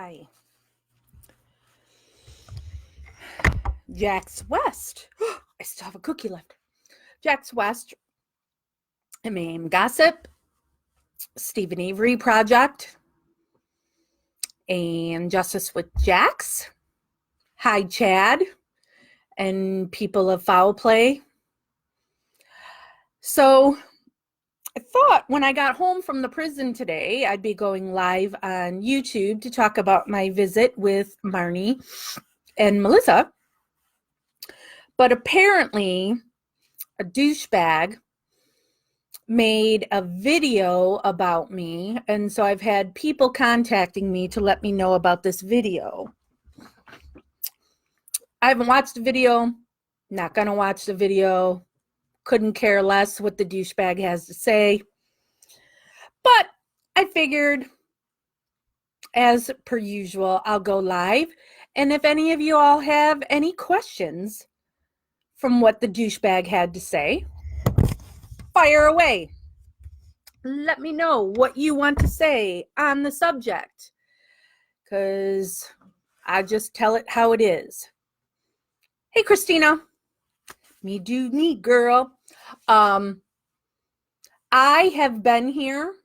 Hi. Jax West. I still have a cookie left. Jax West, MAM Gossip, Stephen Avery Project, and Justice with Jax. Hi, Chad, and people of foul play. So I thought when I got home from the prison today, I'd be going live on YouTube to talk about my visit with Marnie and Melissa. But apparently, a douchebag made a video about me, and so I've had people contacting me to let me know about this video. I haven't watched the video, not gonna watch the video, couldn't care less what the douchebag has to say, but I figured, as per usual, I'll go live, and if any of you all have any questions from what the douchebag had to say, fire away. Let me know what you want to say on the subject, because I just tell it how it is. Hey, Christina. Me do me, girl. I have been here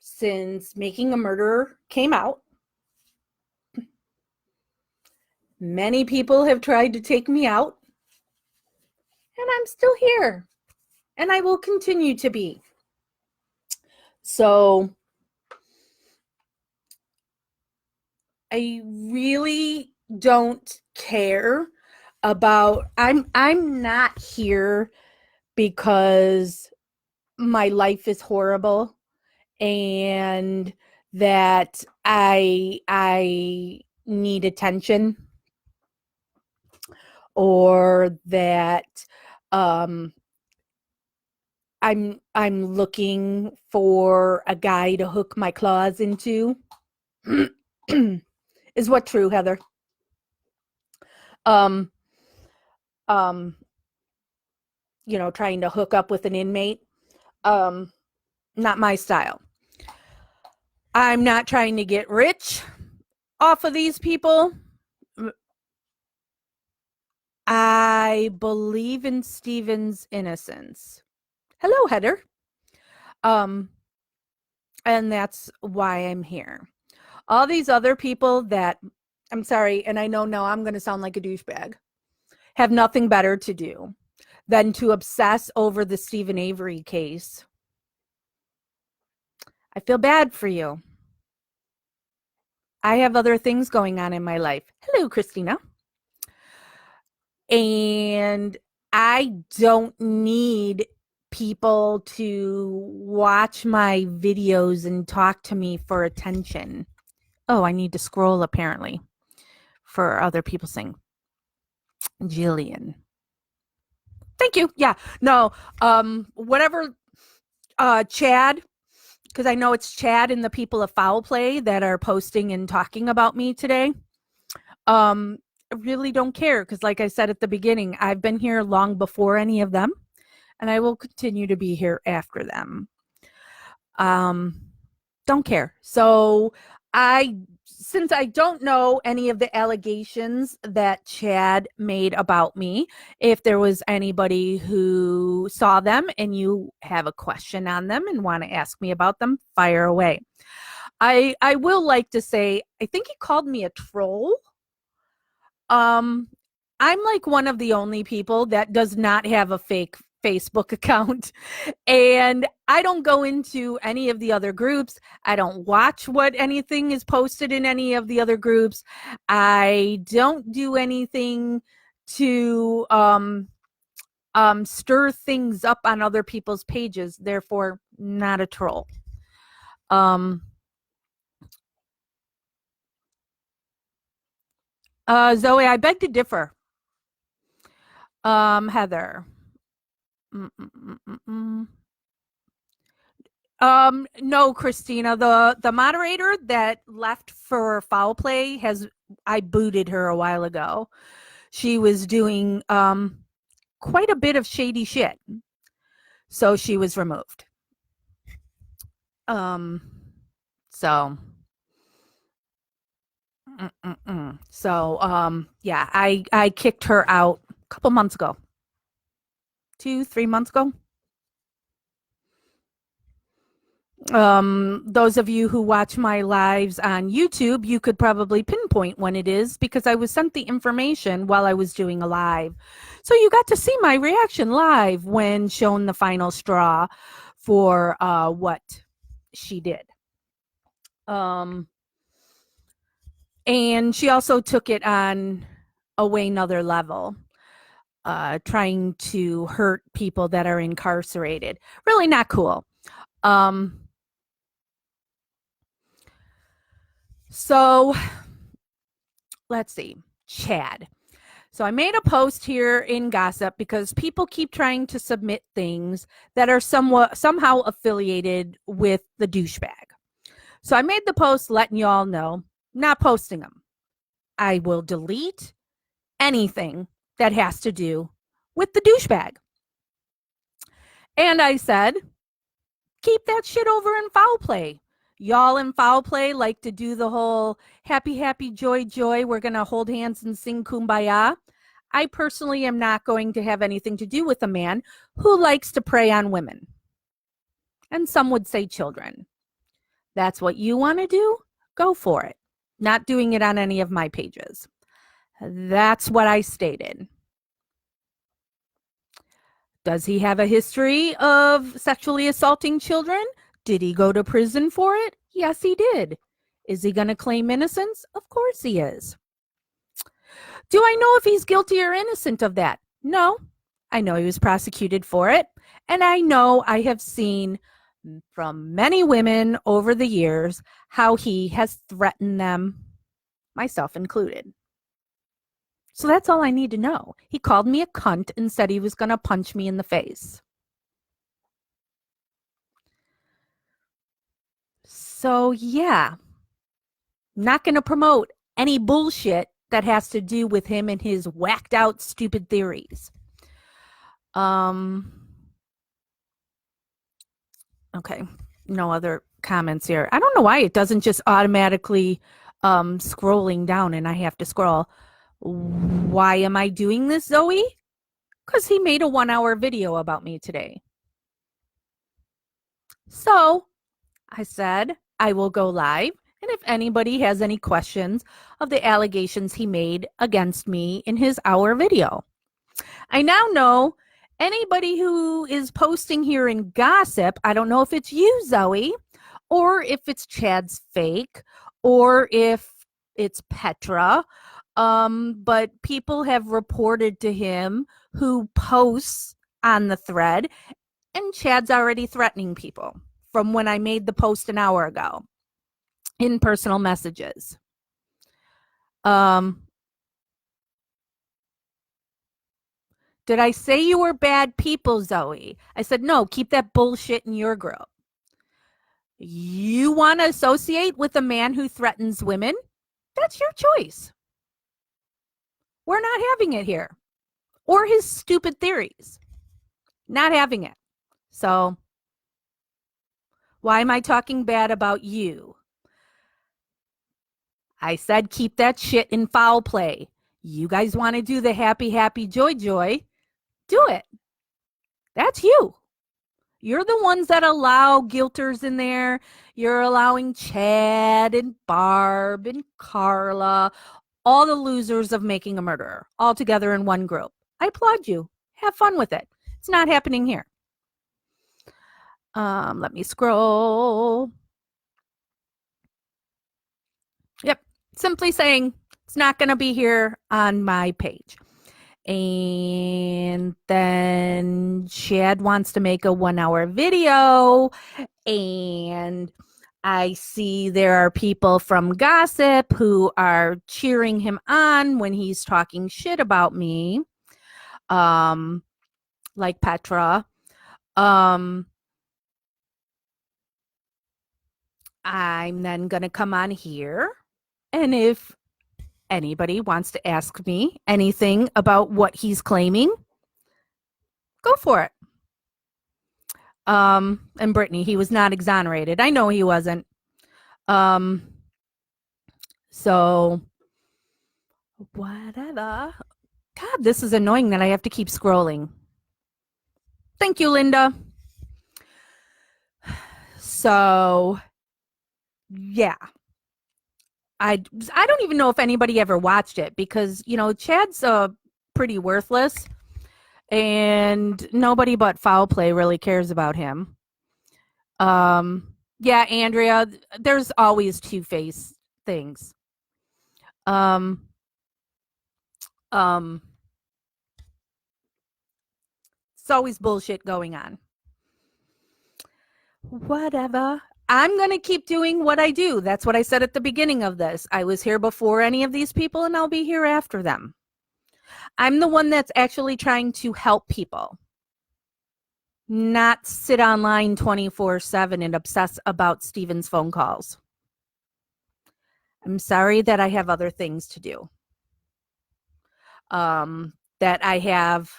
since Making a Murderer came out. Many people have tried to take me out, and I'm still here, and I will continue to be. So I really don't care about, I'm not here because my life is horrible and that I need attention, or that I'm looking for a guy to hook my claws into. Is what true, Heather? Trying to hook up with an inmate. Not my style. I'm not trying to get rich off of these people. I believe in Stephen's innocence. Hello, Heather. And that's why I'm here. All these other people that, I'm sorry, and I know now I'm going to sound like a douchebag, have nothing better to do than to obsess over the Stephen Avery case. I feel bad for you. I have other things going on in my life. Hello, Christina. And I don't need people to watch my videos and talk to me for attention. Oh, I need to scroll apparently for other people saying, Jillian. Thank you. Yeah, no, whatever, Chad, because I know it's Chad and the people of foul play that are posting and talking about me today. I really don't care, because like I said at the beginning, I've been here long before any of them, and I will continue to be here after them. Don't care. So since I don't know any of the allegations that Chad made about me, if there was anybody who saw them and you have a question on them and want to ask me about them, fire away. I will like to say, I think he called me a troll. I'm like one of the only people that does not have a fake Facebook account, and I don't go into any of the other groups. I don't watch what anything is posted in any of the other groups. I don't do anything to stir things up on other people's pages. Therefore, not a troll. Zoe, I beg to differ. Heather. No, Christina, the moderator that left for foul play I booted her a while ago. She was doing quite a bit of shady shit, so she was removed. So So, yeah, I kicked her out a couple months ago, 2, 3 months ago. Those of you who watch my lives on YouTube, you could probably pinpoint when it is because I was sent the information while I was doing a live. So you got to see my reaction live when shown the final straw for what she did. And she also took it on a way another level, trying to hurt people that are incarcerated. Really not cool. So let's see. Chad. So I made a post here in Gossip because people keep trying to submit things that are somehow affiliated with the douchebag. So I made the post letting you all know, not posting them. I will delete anything that has to do with the douchebag. And I said, keep that shit over in foul play. Y'all in foul play like to do the whole happy, happy, joy, joy. We're going to hold hands and sing kumbaya. I personally am not going to have anything to do with a man who likes to prey on women. And some would say children. That's what you want to do? Go for it. Not doing it on any of my pages. That's what I stated. Does he have a history of sexually assaulting children? Did he go to prison for it? Yes, he did. Is he going to claim innocence? Of course he is. Do I know if he's guilty or innocent of that? No. I know he was prosecuted for it. And I know I have seen from many women over the years how he has threatened them, myself included. So that's all I need to know. He called me a cunt and said he was going to punch me in the face. So, yeah, not going to promote any bullshit that has to do with him and his whacked out stupid theories. Okay, no other comments here. I don't know why it doesn't just automatically scrolling down and I have to scroll. Why am I doing this, Zoe? Because he made a 1-hour video about me today. So I said, I will go live. And if anybody has any questions of the allegations he made against me in his hour video, I now know anybody who is posting here in Gossip, I don't know if it's you, Zoe, or if it's Chad's fake, or if it's Petra. But people have reported to him who posts on the thread, and Chad's already threatening people from when I made the post an hour ago in personal messages. Did I say you were bad people, Zoe? I said, no, keep that bullshit in your group. You want to associate with a man who threatens women? That's your choice. We're not having it here. Or his stupid theories. Not having it. So, why am I talking bad about you? I said keep that shit in foul play. You guys want to do the happy, happy, joy, joy? Do it. That's you. You're the ones that allow guilters in there. You're allowing Chad and Barb and Carla, all the losers of making a murderer, all together in one group. I applaud you. Have fun with it. It's not happening here. Let me scroll. Yep. Simply saying it's not going to be here on my page. And then Chad wants to make a 1-hour video, and I see there are people from Gossip who are cheering him on when he's talking shit about me, like Petra. I'm then going to come on here, and if anybody wants to ask me anything about what he's claiming, go for it. And Brittany, he was not exonerated. I know he wasn't. So Whatever. God, this is annoying that I have to keep scrolling. Thank you, Linda. So, yeah. I don't even know if anybody ever watched it because, Chad's pretty worthless and nobody but Foul Play really cares about him. Yeah, Andrea, there's always two-faced things. Um, um, it's always bullshit going on. Whatever. I'm going to keep doing what I do. That's what I said at the beginning of this. I was here before any of these people and I'll be here after them. I'm the one that's actually trying to help people, not sit online 24/7 and obsess about Steven's phone calls. I'm sorry that I have other things to do. That I have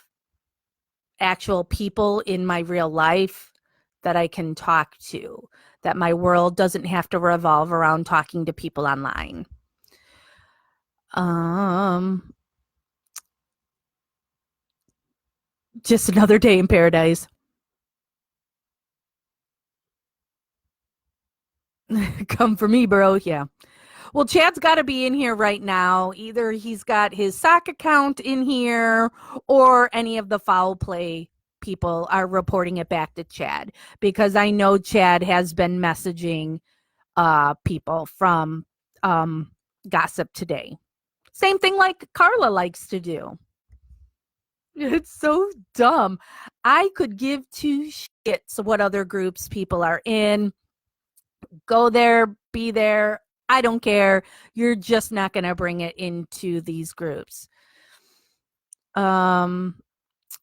actual people in my real life that I can talk to, that my world doesn't have to revolve around talking to people online. Just another day in paradise. Come for me, bro. Yeah. Well, Chad's got to be in here right now. Either he's got his sock account in here or any of the Foul Play people are reporting it back to Chad, because I know Chad has been messaging people from Gossip Today. Same thing like Carla likes to do. It's so dumb. I could give two shits what other groups people are in. Go there, be there. I don't care. You're just not going to bring it into these groups.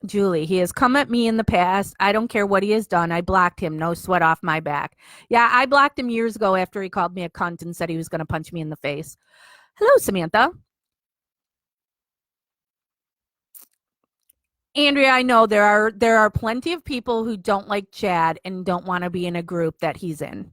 Julie, he has come at me in the past. I don't care what he has done. I blocked him. No sweat off my back. Yeah, I blocked him years ago after he called me a cunt and said he was going to punch me in the face. Hello, Samantha. Andrea, I know there are plenty of people who don't like Chad and don't want to be in a group that he's in.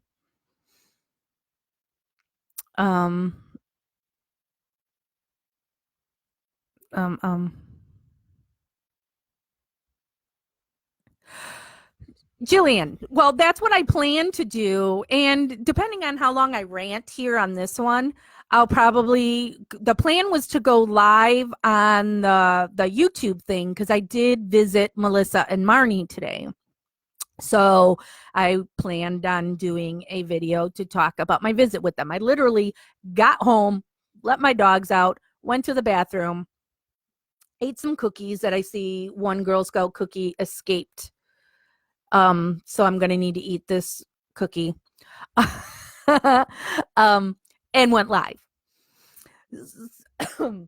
Jillian, well, that's what I plan to do. And depending on how long I rant here on this one, the plan was to go live on the YouTube thing because I did visit Melissa and Marnie today. So I planned on doing a video to talk about my visit with them. I literally got home, let my dogs out, went to the bathroom, ate some cookies that I see one Girl Scout cookie escaped. So I'm going to need to eat this cookie. And went live. So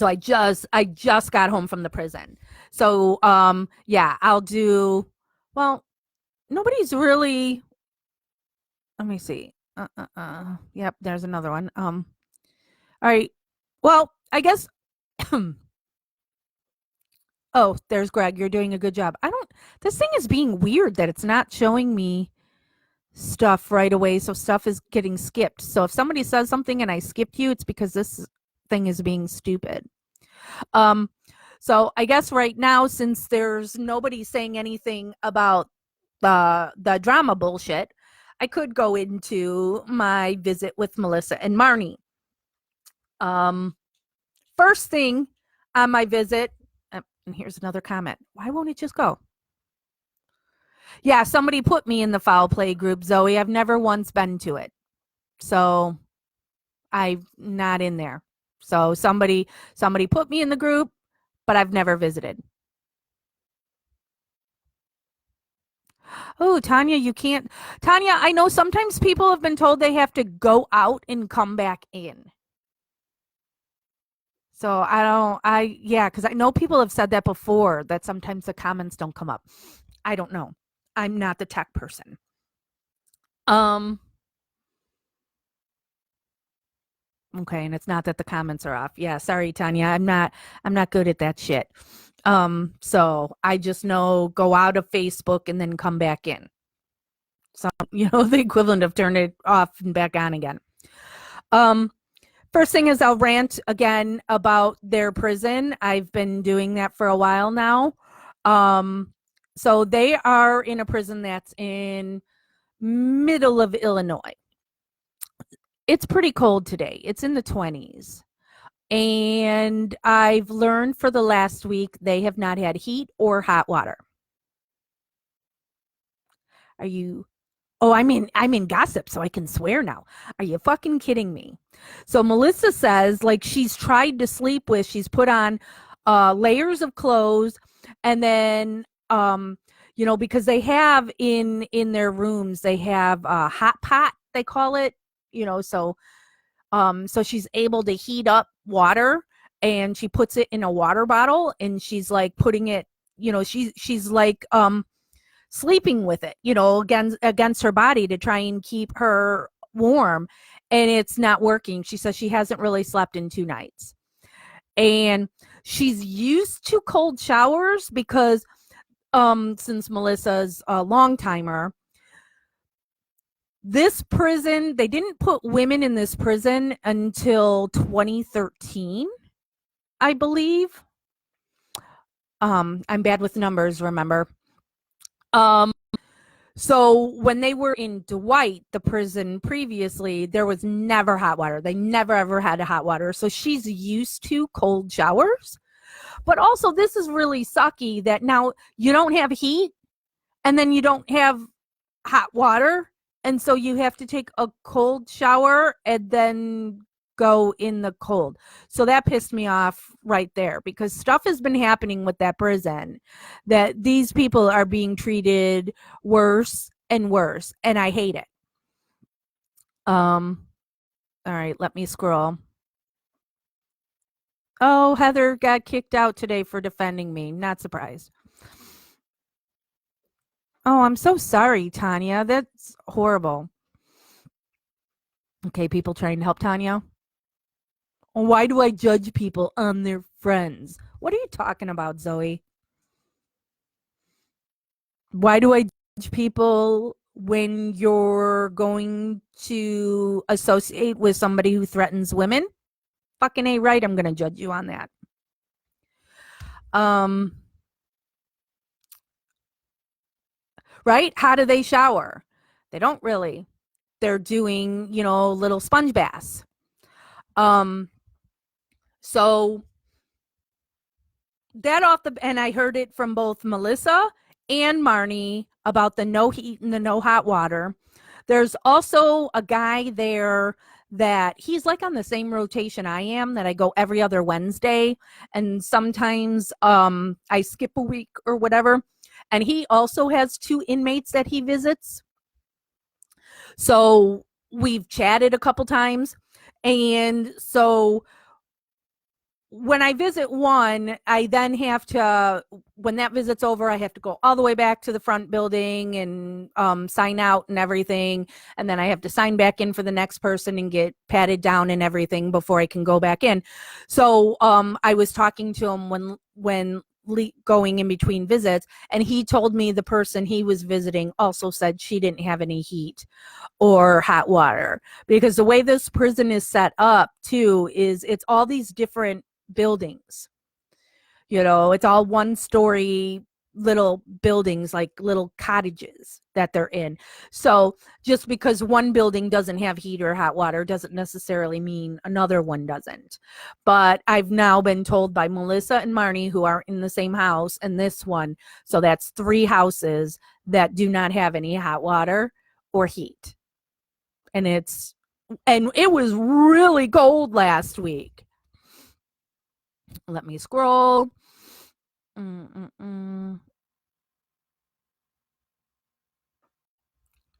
I just got home from the prison. So yeah, I'll do, well, nobody's really, let me see. Yep, there's another one. All right. Well, I guess oh, there's Greg. You're doing a good job. This thing is being weird that it's not showing me stuff right away. So stuff is getting skipped. So if somebody says something and I skipped you, it's because this thing is being stupid. So I guess right now, since there's nobody saying anything about the drama bullshit, I could go into my visit with Melissa and Marnie. First thing on my visit, and here's another comment. Why won't it just go? Yeah, somebody put me in the Foul Play group, Zoe. I've never once been to it. So I'm not in there. So somebody put me in the group, but I've never visited. Oh, Tanya, you can't. Tanya, I know sometimes people have been told they have to go out and come back in. So yeah, because I know people have said that before, that sometimes the comments don't come up. I don't know. I'm not the tech person. Okay, and it's not that the comments are off. Yeah, sorry, Tanya. I'm not good at that shit. So I just know go out of Facebook and then come back in. So, the equivalent of turn it off and back on again. First thing is I'll rant again about their prison. I've been doing that for a while now. So they are in a prison that's in middle of Illinois. It's pretty cold today. It's in the 20s. And I've learned for the last week they have not had heat or hot water. Are you Oh, I'm in gossip, so I can swear now. Are you fucking kidding me? So Melissa says like she's tried to sleep with, she's put on layers of clothes, and then because they have in their rooms, they have a hot pot, they call it, so she's able to heat up water, and she puts it in a water bottle, and she's like putting it, she's like sleeping with it, against her body to try and keep her warm, and it's not working. She says she hasn't really slept in 2 nights, and she's used to cold showers because since Melissa's a long timer, this prison, they didn't put women in this prison until 2013, I believe. I'm bad with numbers, remember. um So when they were in Dwight, the prison previously, there was never hot water. They never ever had hot water. So she's used to cold showers. But also, this is really sucky that now you don't have heat, and then you don't have hot water. And so you have to take a cold shower and then go in the cold. So that pissed me off right there, because stuff has been happening with that prison, that these people are being treated worse and worse, and I hate it. All right, let me scroll. Oh, Heather got kicked out today for defending me. Not surprised. Oh, I'm so sorry, Tanya. That's horrible. Okay, people trying to help Tanya. Why do I judge people on their friends? What are you talking about, Zoe? Why do I judge people when you're going to associate with somebody who threatens women? Fucking A right, I'm going to judge you on that. Right? How do they shower? They don't really. They're doing, little sponge baths. So and I heard it from both Melissa and Marnie about the no heat and the no hot water. There's also a guy there that he's like on the same rotation I am, that I go every other Wednesday, and sometimes I skip a week or whatever, and he also has 2 inmates that he visits. So we've chatted a couple times, and so when I visit one, I then have to, when that visit's over, I have to go all the way back to the front building and sign out and everything. And then I have to sign back in for the next person and get patted down and everything before I can go back in. So I was talking to him when going in between visits, and he told me the person he was visiting also said she didn't have any heat or hot water, because the way this prison is set up too is it's all these different buildings. It's all 1-story little buildings, like little cottages that they're in. So just because one building doesn't have heat or hot water doesn't necessarily mean another one doesn't. But I've now been told by Melissa and Marnie, who are in the same house, and this one, so that's 3 houses that do not have any hot water or heat. And it was really cold last week. Let me scroll.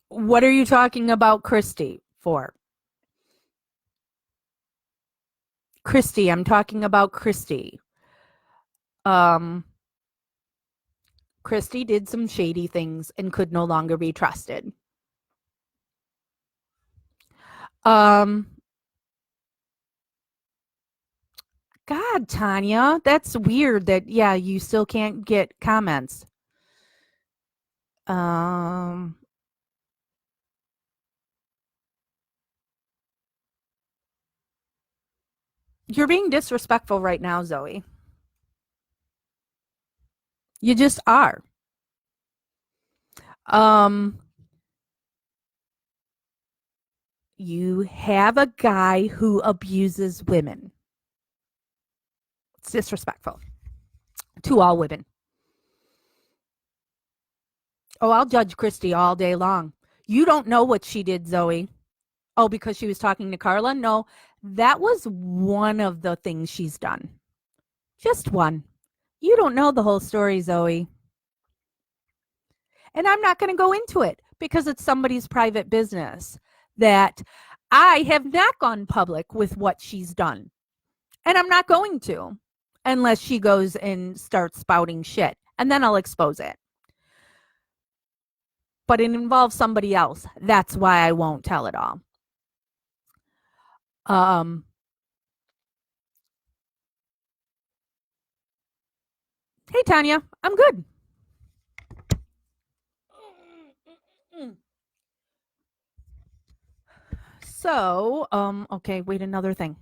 What are you talking about Christy for? Christy, I'm talking about Christy. Christy did some shady things and could no longer be trusted. God, Tanya, that's weird that, yeah, you still can't get comments. You're being disrespectful right now, Zoe. You just are. Um, you have a guy who abuses women. It's disrespectful to all women. Oh, I'll judge Christy all day long. You don't know what she did, Zoe. Oh, because she was talking to Carla? No, that was one of the things she's done. Just one. You don't know the whole story, Zoe. And I'm not going to go into it because it's somebody's private business that I have not gone public with what she's done. And I'm not going to unless she goes and starts spouting shit. And then I'll expose it. But it involves somebody else. That's why I won't tell it all. Hey, Tanya, I'm good. So, okay, wait, another thing.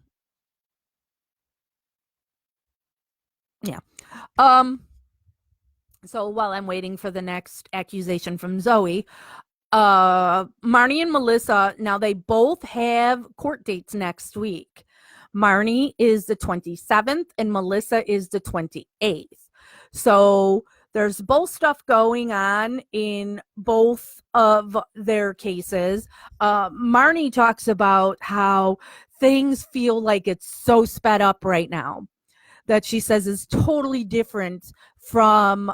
Yeah. So while I'm waiting for the next accusation from Zoe, Marnie and Melissa, now they both have court dates next week. Marnie is the 27th and Melissa is the 28th. So there's both stuff going on in both of their cases. Marnie talks about how things feel like it's so sped up right now that she says is totally different from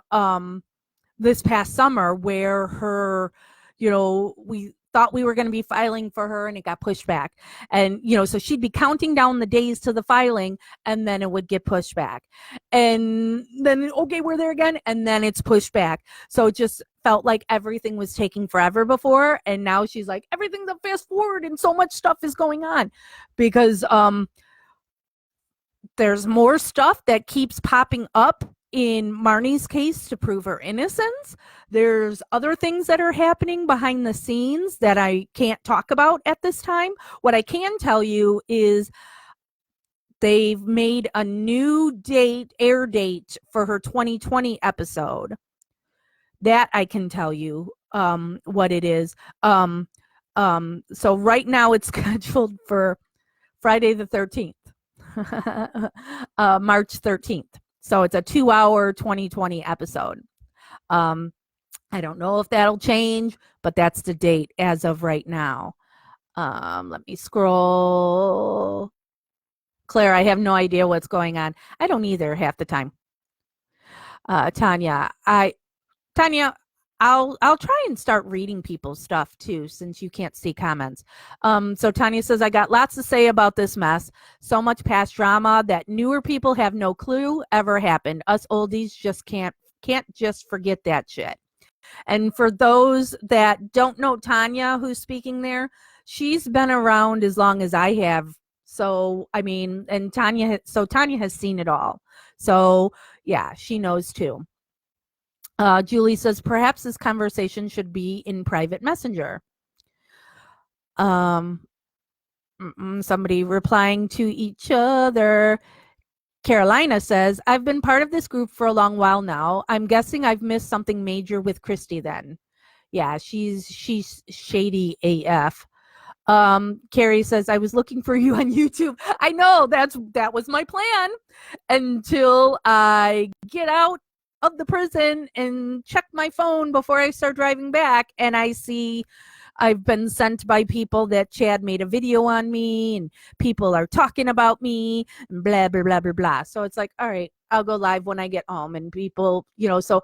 this past summer where her, we thought we were going to be filing for her and it got pushed back. And, so she'd be counting down the days to the filing and then it would get pushed back. And then, okay, we're there again. And then it's pushed back. So it just felt like everything was taking forever before. And now she's like, everything's a fast forward and so much stuff is going on because, there's more stuff that keeps popping up in Marnie's case to prove her innocence. There's other things that are happening behind the scenes that I can't talk about at this time. What I can tell you is they've made a new air date for her 2020 episode. That I can tell you what it is. So right now it's scheduled for Friday the 13th. March 13th. So it's a 2-hour 2020 episode. I don't know if that'll change, but that's the date as of right now. Let me scroll. Claire, I have no idea what's going on. I don't either half the time. Tanya, I'll try and start reading people's stuff too, since you can't see comments. So Tanya says, I got lots to say about this mess. So much past drama that newer people have no clue ever happened. Us oldies just can't just forget that shit. And for those that don't know Tanya, who's speaking there, she's been around as long as I have. So, I mean, and Tanya has seen it all. So yeah, she knows too. Julie says, perhaps this conversation should be in private messenger. Somebody replying to each other. Carolina says, I've been part of this group for a long while now. I'm guessing I've missed something major with Christy then. Yeah, she's shady AF. Carrie says, I was looking for you on YouTube. I know that was my plan until I get out of the prison and check my phone before I start driving back. And I see I've been sent by people that Chad made a video on me and people are talking about me and blah, blah, blah, blah, blah. So it's like, all right, I'll go live when I get home and people, so,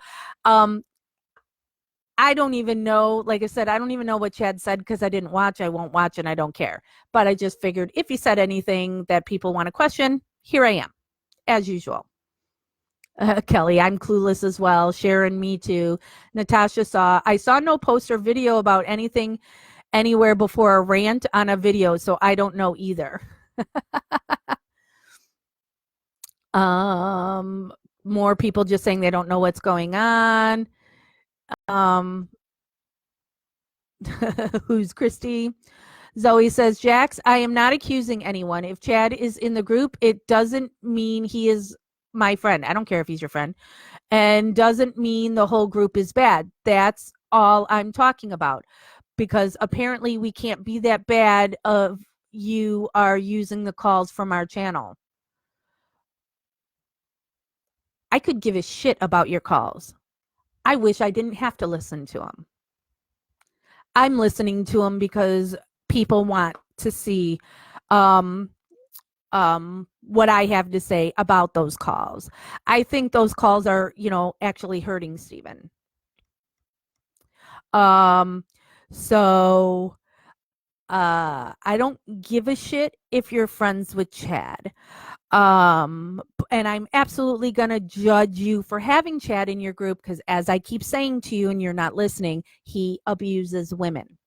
I don't even know, like I said, I don't even know what Chad said because I didn't watch. I won't watch and I don't care. But I just figured if he said anything that people want to question, here I am, as usual. Kelly, I'm clueless as well. Sharon, me too. Natasha I saw no post or video about anything anywhere before a rant on a video, so I don't know either. More people just saying they don't know what's going on. Who's Christy? Zoe says, Jax, I am not accusing anyone. If Chad is in the group, it doesn't mean he is my friend. I don't care if he's your friend. And doesn't mean the whole group is bad. That's all I'm talking about. Because apparently we can't be that bad of you are using the calls from our channel. I could give a shit about your calls. I wish I didn't have to listen to them. I'm listening to them because people want to see what I have to say about those calls. I think those calls are, actually hurting Stephen. Um, so I don't give a shit if you're friends with Chad. And I'm absolutely going to judge you for having Chad in your group because, as I keep saying to you and you're not listening, he abuses women.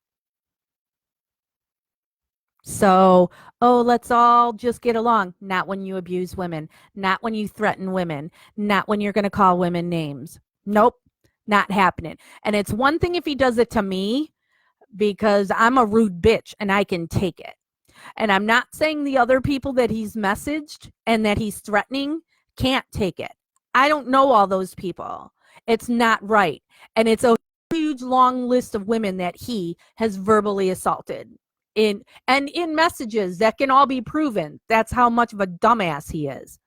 So, let's all just get along. Not when you abuse women, not when you threaten women, not when you're going to call women names. Nope, not happening. And it's one thing if he does it to me because I'm a rude bitch and I can take it. And I'm not saying the other people that he's messaged and that he's threatening can't take it. I don't know all those people. It's not right. And it's a huge long list of women that he has verbally assaulted in messages that can all be proven. That's how much of a dumbass he is.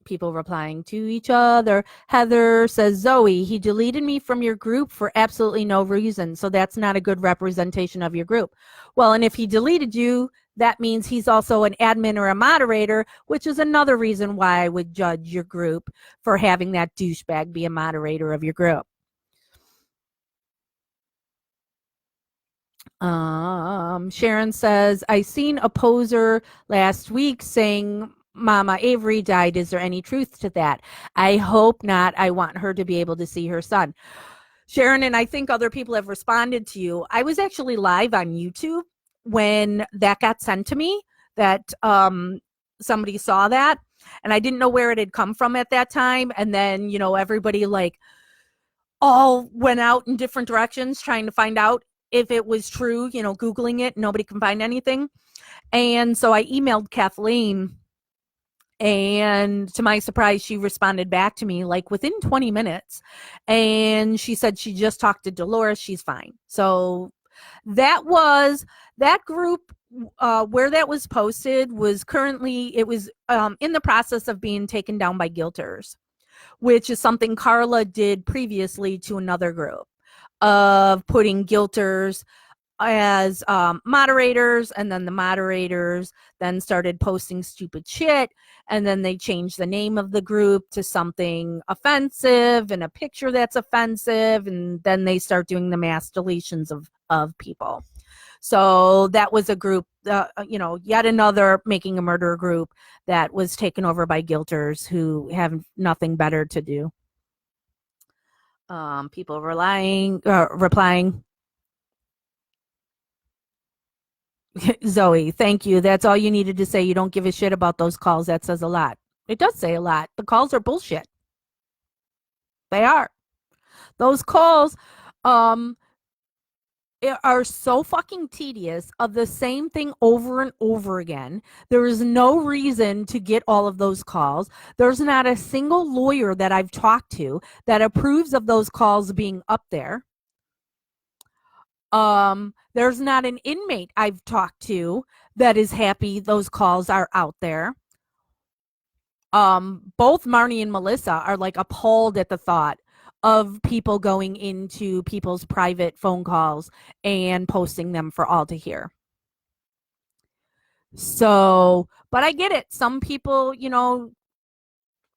People replying to each other. Heather says, Zoe, he deleted me from your group for absolutely no reason. So that's not a good representation of your group. Well, and if he deleted you, that means he's also an admin or a moderator, which is another reason why I would judge your group for having that douchebag be a moderator of your group. Sharon says, I seen a poser last week saying Mama Avery died. Is there any truth to that? I hope not. I want her to be able to see her son. Sharon, and I think other people have responded to you. I was actually live on YouTube when that got sent to me, that somebody saw that, and I didn't know where it had come from at that time. And then, everybody all went out in different directions trying to find out if it was true, Googling it, nobody can find anything. And so I emailed Kathleen, and to my surprise, she responded back to me within 20 minutes. And she said she just talked to Dolores. She's fine. So that group where that was posted was currently, it was in the process of being taken down by guilters, which is something Carla did previously to another group of putting guilters as moderators, and then the moderators then started posting stupid shit, and then they changed the name of the group to something offensive and a picture that's offensive, and then they start doing the mass deletions of people. So that was a group, yet another making a murder group that was taken over by guilters who have nothing better to do. People replying. Zoe, thank you. That's all you needed to say. You don't give a shit about those calls. That says a lot. It does say a lot. The calls are bullshit. They are. Those calls are so fucking tedious, of the same thing over and over again. There is no reason to get all of those calls. There's not a single lawyer that I've talked to that approves of those calls being up there. There's not an inmate I've talked to that is happy those calls are out there. Both Marnie and Melissa are appalled at the thought of people going into people's private phone calls and posting them for all to hear. So, but I get it. Some people,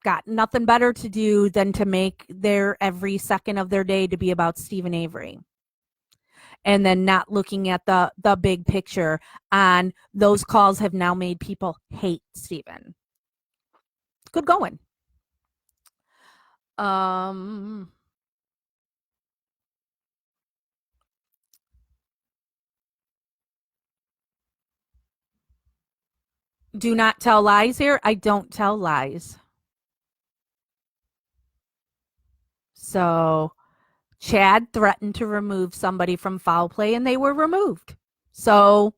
got nothing better to do than to make their every second of their day to be about Stephen Avery. And then not looking at the big picture. And those calls have now made people hate Stephen. Good going. Do not tell lies here. I don't tell lies. So Chad threatened to remove somebody from foul play and they were removed. So,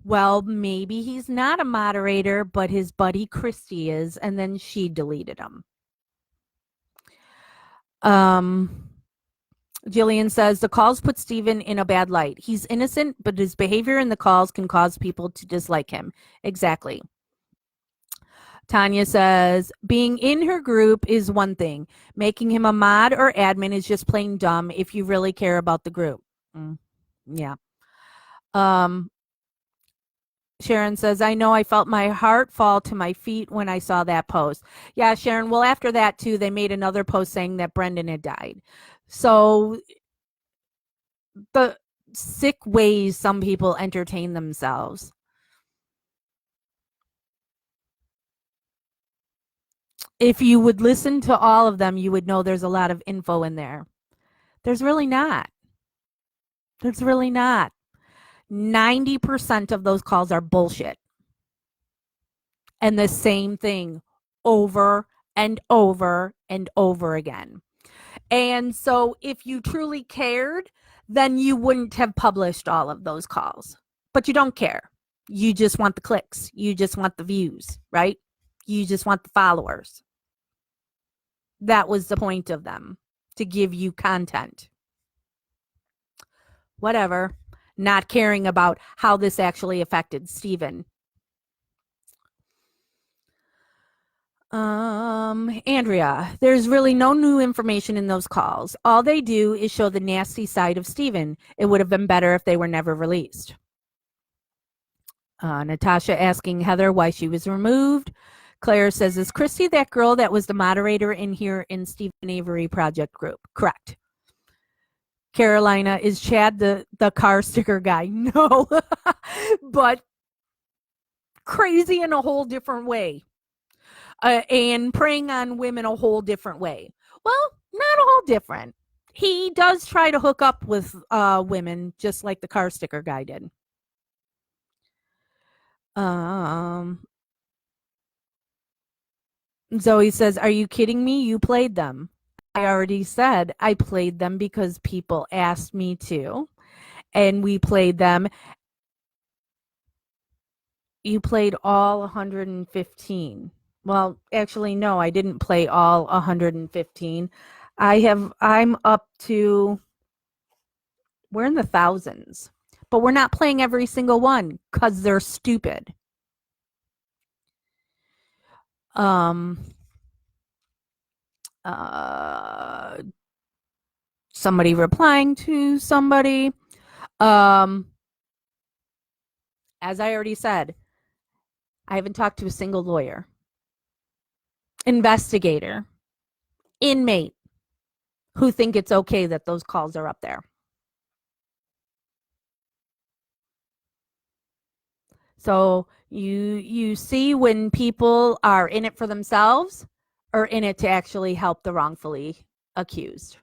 well, maybe he's not a moderator, but his buddy Christy is, and then she deleted him. Jillian says the calls put Steven in a bad light. He's innocent, but his behavior in the calls can cause people to dislike him. Exactly. Tanya says being in her group is one thing. Making him a mod or admin is just plain dumb if you really care about the group. Yeah. Sharon says, I know I felt my heart fall to my feet when I saw that post. Yeah, Sharon. Well, after that, too, they made another post saying that Brendan had died. So the sick ways some people entertain themselves. If you would listen to all of them, you would know there's a lot of info in there. There's really not. There's really not. 90% of those calls are bullshit. And the same thing over and over and over again. And so if you truly cared, then you wouldn't have published all of those calls. But you don't care. You just want the clicks. You just want the views, right? You just want the followers. That was the point of them, to give you content. Whatever. Not caring about how this actually affected Steven. Andrea, there's really no new information in those calls. All they do is show the nasty side of Steven. It would have been better if they were never released. Natasha asking Heather why she was removed. Claire says, is Christy that girl that was the moderator in here in Stephen Avery project group? Correct. Carolina, is Chad the car sticker guy? No, but crazy in a whole different way. And preying on women a whole different way. Well, not a whole different. He does try to hook up with women just like the car sticker guy did. Zoe says, are you kidding me? You played them. I already said I played them because people asked me to, and we played them. You played all 115. Well, actually, no, I didn't play all 115. I'm up to, we're in the thousands, but we're not playing every single one because they're stupid. Somebody replying to somebody. As I already said, I haven't talked to a single lawyer, investigator, inmate who think it's okay that those calls are up there. So you see when people are in it for themselves or in it to actually help the wrongfully accused.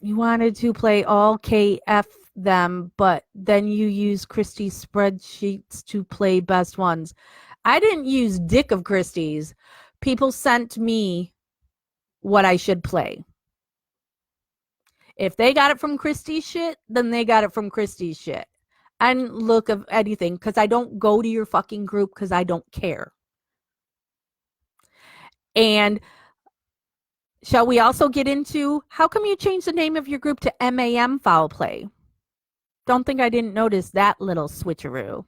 You wanted to play all KF them, but then you use Christie's spreadsheets to play best ones. I didn't use Dick of Christie's. People sent me what I should play. If they got it from Christie's shit, then they got it from Christie's shit. I didn't look at anything because I don't go to your fucking group because I don't care. And shall we also get into how come you changed the name of your group to MAM Foul Play? Don't think I didn't notice that little switcheroo.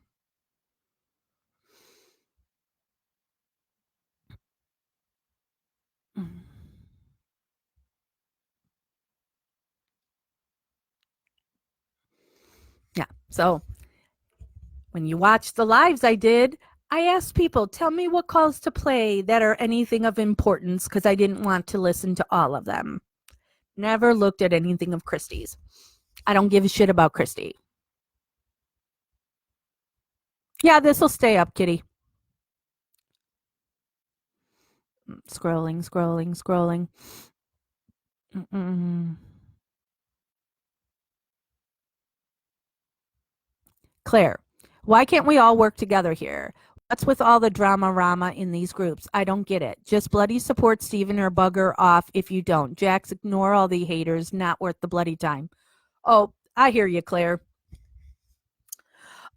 Yeah. So when you watch the lives I did, I asked people, tell me what calls to play that are anything of importance because I didn't want to listen to all of them. Never looked at anything of Christie's. I don't give a shit about Christie. Yeah, this will stay up, kitty. Scrolling, scrolling, scrolling. Claire, why can't we all work together here? What's with all the drama rama in these groups? I don't get it. Just bloody support Steven or bugger off if you don't. Jax, ignore all the haters. Not worth the bloody time. Oh, I hear you, Claire.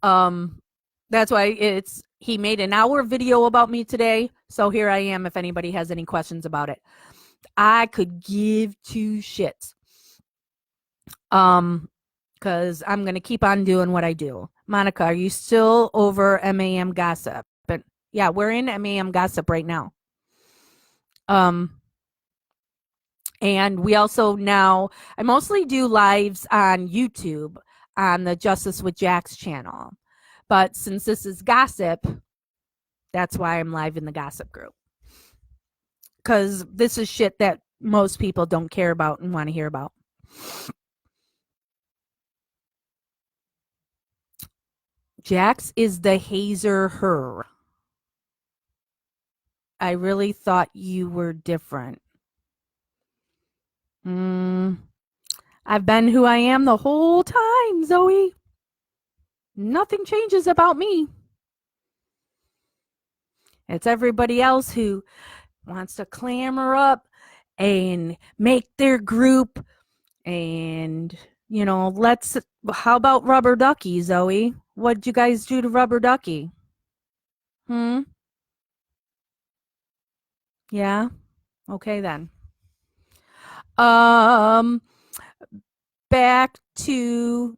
That's why he made an hour video about me today. So here I am if anybody has any questions about it. I could give two shits. Because I'm going to keep on doing what I do. Monica, are you still over MAM gossip? But yeah, we're in MAM gossip right now. And we also now, I mostly do lives on YouTube on the Justice with Jax channel. But since this is gossip, that's why I'm live in the gossip group. Because this is shit that most people don't care about and want to hear about. Jax is the hazer her. I really thought you were different. I've been who I am the whole time, Zoe. Nothing changes about me. It's everybody else who wants to clamor up and make their group and, how about Rubber Ducky, Zoe? What'd you guys do to Rubber Ducky? Yeah? Okay, then. Back to...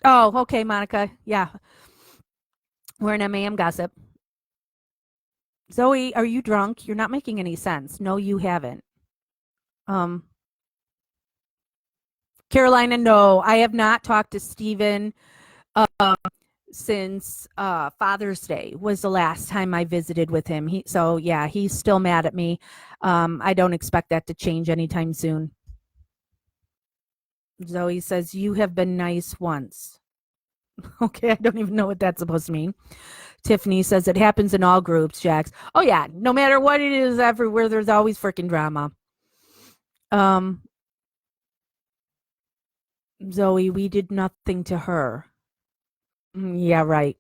Oh, okay, Monica. Yeah. We're in MAM gossip. Zoe, are you drunk? You're not making any sense. No, you haven't. Carolina, no. I have not talked to Steven since Father's Day was the last time I visited with him. He's still mad at me. I don't expect that to change anytime soon. Zoe says, you have been nice once. Okay, I don't even know what that's supposed to mean. Tiffany says, it happens in all groups, Jax. Oh, yeah, no matter what it is, everywhere, there's always freaking drama. Zoe, we did nothing to her. Yeah, right.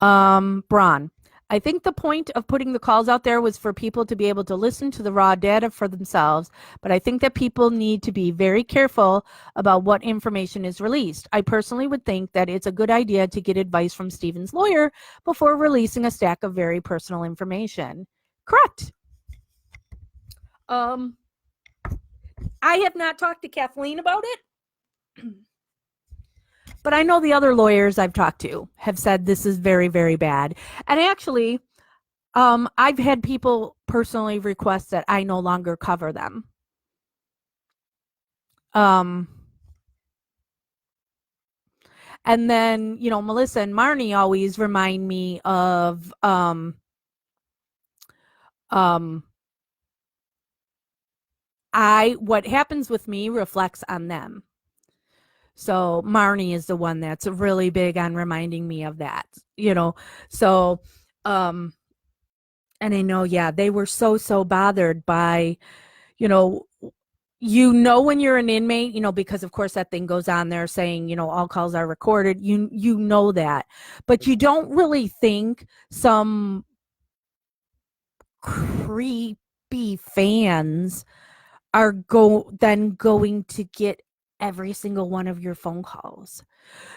Braun, I think the point of putting the calls out there was for people to be able to listen to the raw data for themselves, but I think that people need to be very careful about what information is released. I personally would think that it's a good idea to get advice from Steven's lawyer before releasing a stack of very personal information. Correct. I have not talked to Kathleen about it. But I know the other lawyers I've talked to have said this is very, very bad. And actually, I've had people personally request that I no longer cover them. And then, Melissa and Marnie always remind me of what happens with me reflects on them. So Marnie is the one that's really big on reminding me of that, So, and I know, yeah, they were so bothered by, when you're an inmate, because of course that thing goes on there saying, all calls are recorded, you know that, but you don't really think some creepy fans are going to get every single one of your phone calls.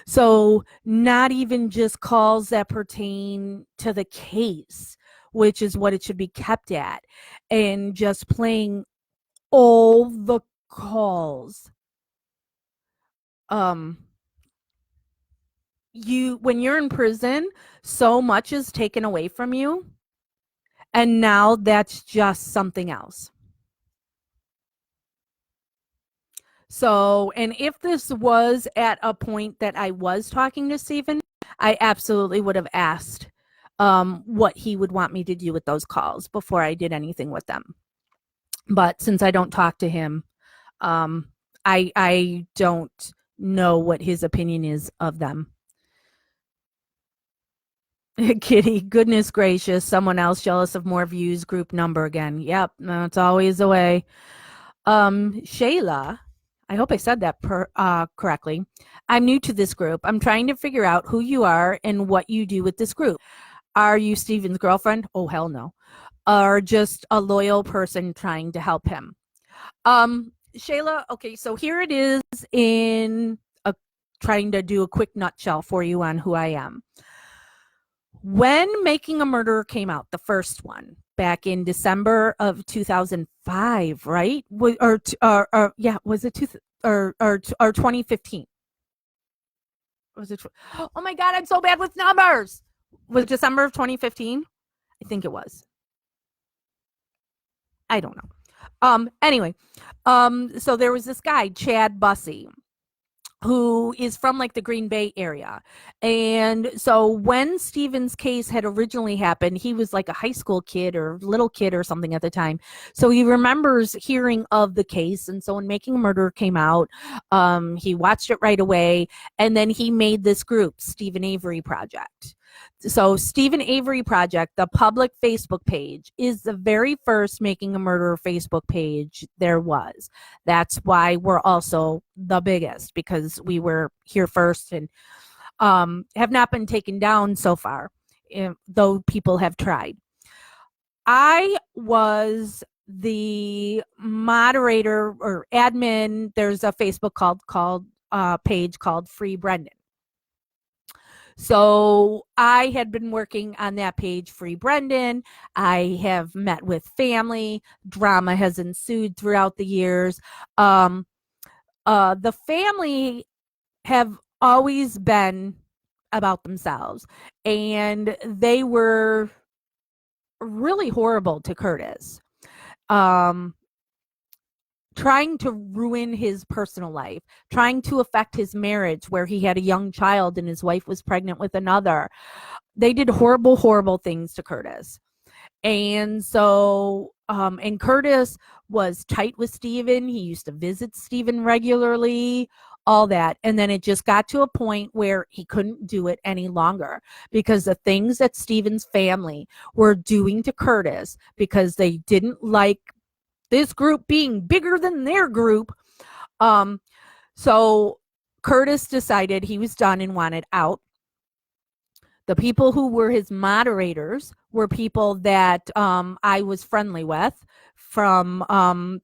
So not even just calls that pertain to the case, which is what it should be kept at, and just playing all the calls. When you're in prison, so much is taken away from you, and now that's just something else. So, and if this was at a point that I was talking to Steven, I absolutely would have asked what he would want me to do with those calls before I did anything with them. But since I don't talk to him, I don't know what his opinion is of them. Kitty, goodness gracious, someone else jealous of more views, group number again. Yep, that's always the way. Shayla, I hope I said that correctly. I'm new to this group. I'm trying to figure out who you are and what you do with this group. Are you Steven's girlfriend? Oh, hell no. Or just a loyal person trying to help him? Shayla, okay, so here it is in a trying to do a quick nutshell for you on who I am. When Making a Murderer came out, the first one, back in December of 2005, right? Yeah, was it 2015? Was it? Oh my God, I'm so bad with numbers. Was it December of 2015? I think it was. I don't know. Anyway, so there was this guy, Chad Bussey, who is from like the Green Bay area. And so when Steven's case had originally happened, he was like a high school kid or little kid or something at the time. So he remembers hearing of the case. And so when Making a Murderer came out, he watched it right away. And then he made this group, Stephen Avery Project. So Stephen Avery Project, the public Facebook page, is the very first Making a Murderer Facebook page there was. That's why we're also the biggest, because we were here first and have not been taken down so far, though people have tried. I was the moderator or admin. There's a Facebook page called Free Brendan. So I had been working on that page, Free Brendan. I have met with family. Drama has ensued throughout the years. The family have always been about themselves, and they were really horrible to Curtis. Trying to ruin his personal life, trying to affect his marriage where he had a young child and his wife was pregnant with another. They did horrible, horrible things to Curtis. And so, and Curtis was tight with Steven. He used to visit Steven regularly, all that. And then it just got to a point where he couldn't do it any longer because the things that Steven's family were doing to Curtis, because they didn't like this group being bigger than their group. So Curtis decided he was done and wanted out. The people who were his moderators were people that I was friendly with from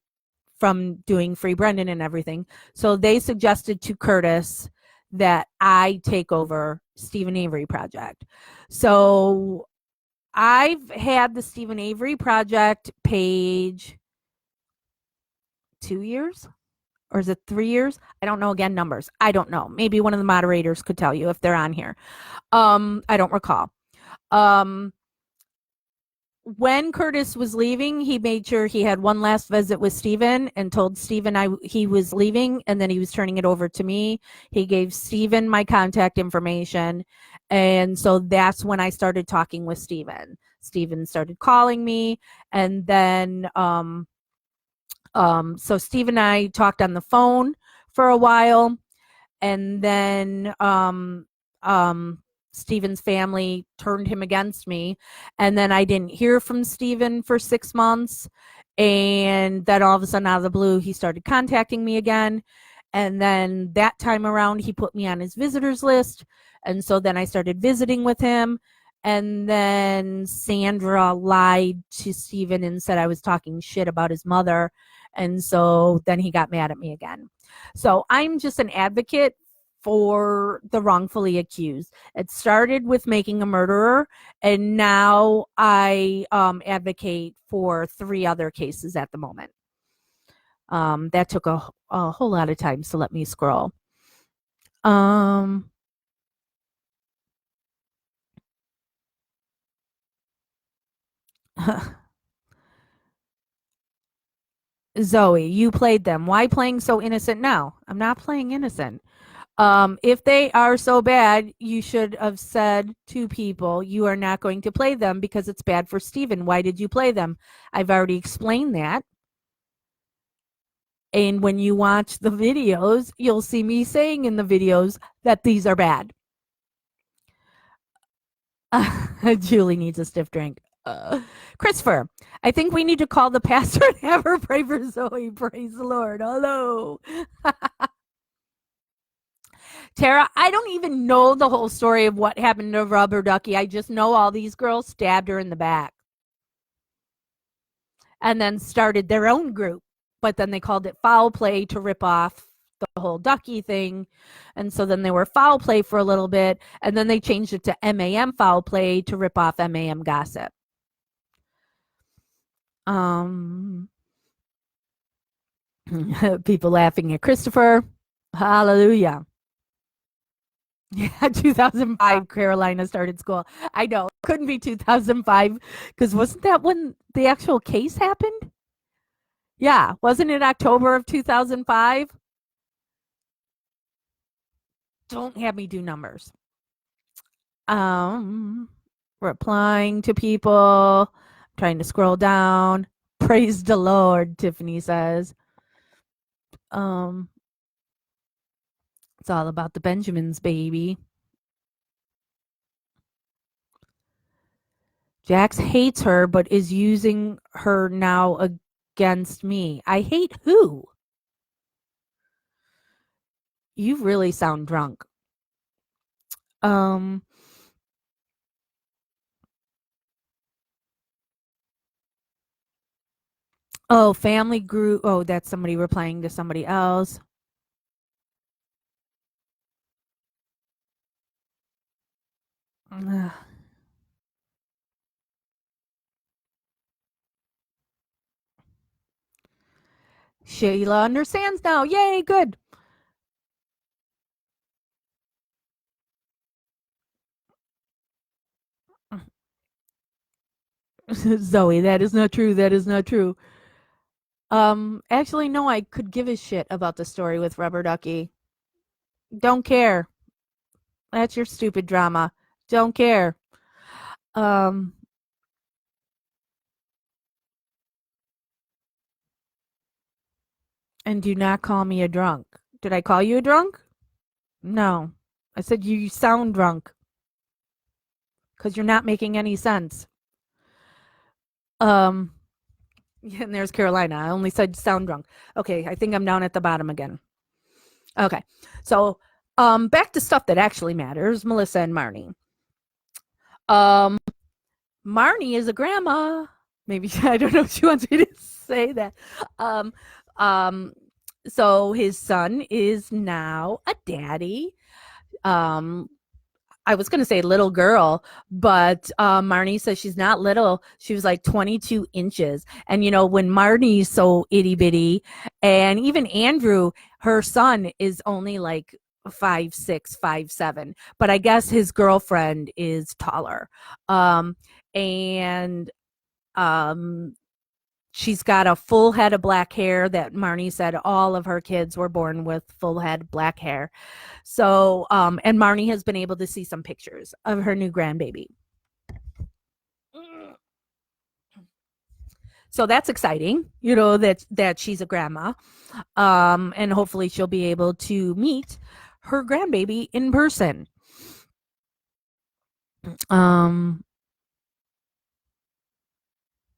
doing Free Brendan and everything. So they suggested to Curtis that I take over Stephen Avery Project. So I've had the Stephen Avery Project page 2 years, or is it 3 years? I don't know. Again, numbers. I don't know. Maybe one of the moderators could tell you if they're on here. I don't recall. When Curtis was leaving, he made sure he had one last visit with Steven and told Steven he was leaving, and then he was turning it over to me. He gave Steven my contact information. And so that's when I started talking with Steven. Steven started calling me, and then so Steve and I talked on the phone for a while, and then Steven's family turned him against me, and then I didn't hear from Steven for 6 months, and then all of a sudden out of the blue he started contacting me again, and then that time around he put me on his visitors list, and so then I started visiting with him. And then Sandra lied to Steven and said I was talking shit about his mother. And so then he got mad at me again. So I'm just an advocate for the wrongfully accused. It started with Making a Murderer, and now I advocate for 3 other cases at the moment. That took a whole lot of time, so let me scroll. Zoe, you played them. Why playing so innocent now? I'm not playing innocent. If they are so bad, you should have said to people, you are not going to play them because it's bad for Steven. Why did you play them? I've already explained that. And when you watch the videos, you'll see me saying in the videos that these are bad. Julie needs a stiff drink. Christopher, I think we need to call the pastor and have her pray for Zoe. Praise the Lord. Hello. Tara, I don't even know the whole story of what happened to Rubber Ducky. I just know all these girls stabbed her in the back and then started their own group. But then they called it foul play to rip off the whole Ducky thing. And so then they were foul play for a little bit. And then they changed it to MAM foul play to rip off MAM gossip. People laughing at Christopher. Hallelujah. Yeah, 2005, Carolina started school. I know. Couldn't be 2005 because wasn't that when the actual case happened? Yeah. Wasn't it October of 2005? Don't have me do numbers. Um, Replying to people, trying to scroll down. Praise the Lord, Tiffany says. It's all about the Benjamins, baby. Jax hates her, but is using her now against me. I hate who? You really sound drunk. Oh, family group. Oh, that's somebody replying to somebody else. Ugh. Sheila understands now. Yay, good. Zoe, that is not true. That is not true. Actually, no, I could give a shit about the story with Rubber Ducky. Don't care. That's your stupid drama. Don't care. Um, and do not call me a drunk. Did I call you a drunk? No. I said you sound drunk because you're not making any sense. Um, and there's Carolina. I only said sound drunk. Okay, I think I'm down at the bottom again. Okay, so back to stuff that actually matters. Melissa and Marnie. Um, Marnie is a grandma. Maybe I don't know if she wants me to say that. Um, um, so his son is now a daddy. Um, I was going to say little girl, but Marnie says she's not little. She was like 22 inches. And, you know, when Marnie's so itty bitty, and even Andrew, her son, is only like 5'6", 5'7". But I guess his girlfriend is taller. And um, she's got a full head of black hair that Marnie said all of her kids were born with full head black hair. So, and Marnie has been able to see some pictures of her new grandbaby. So that's exciting, you know, that she's a grandma. And hopefully she'll be able to meet her grandbaby in person.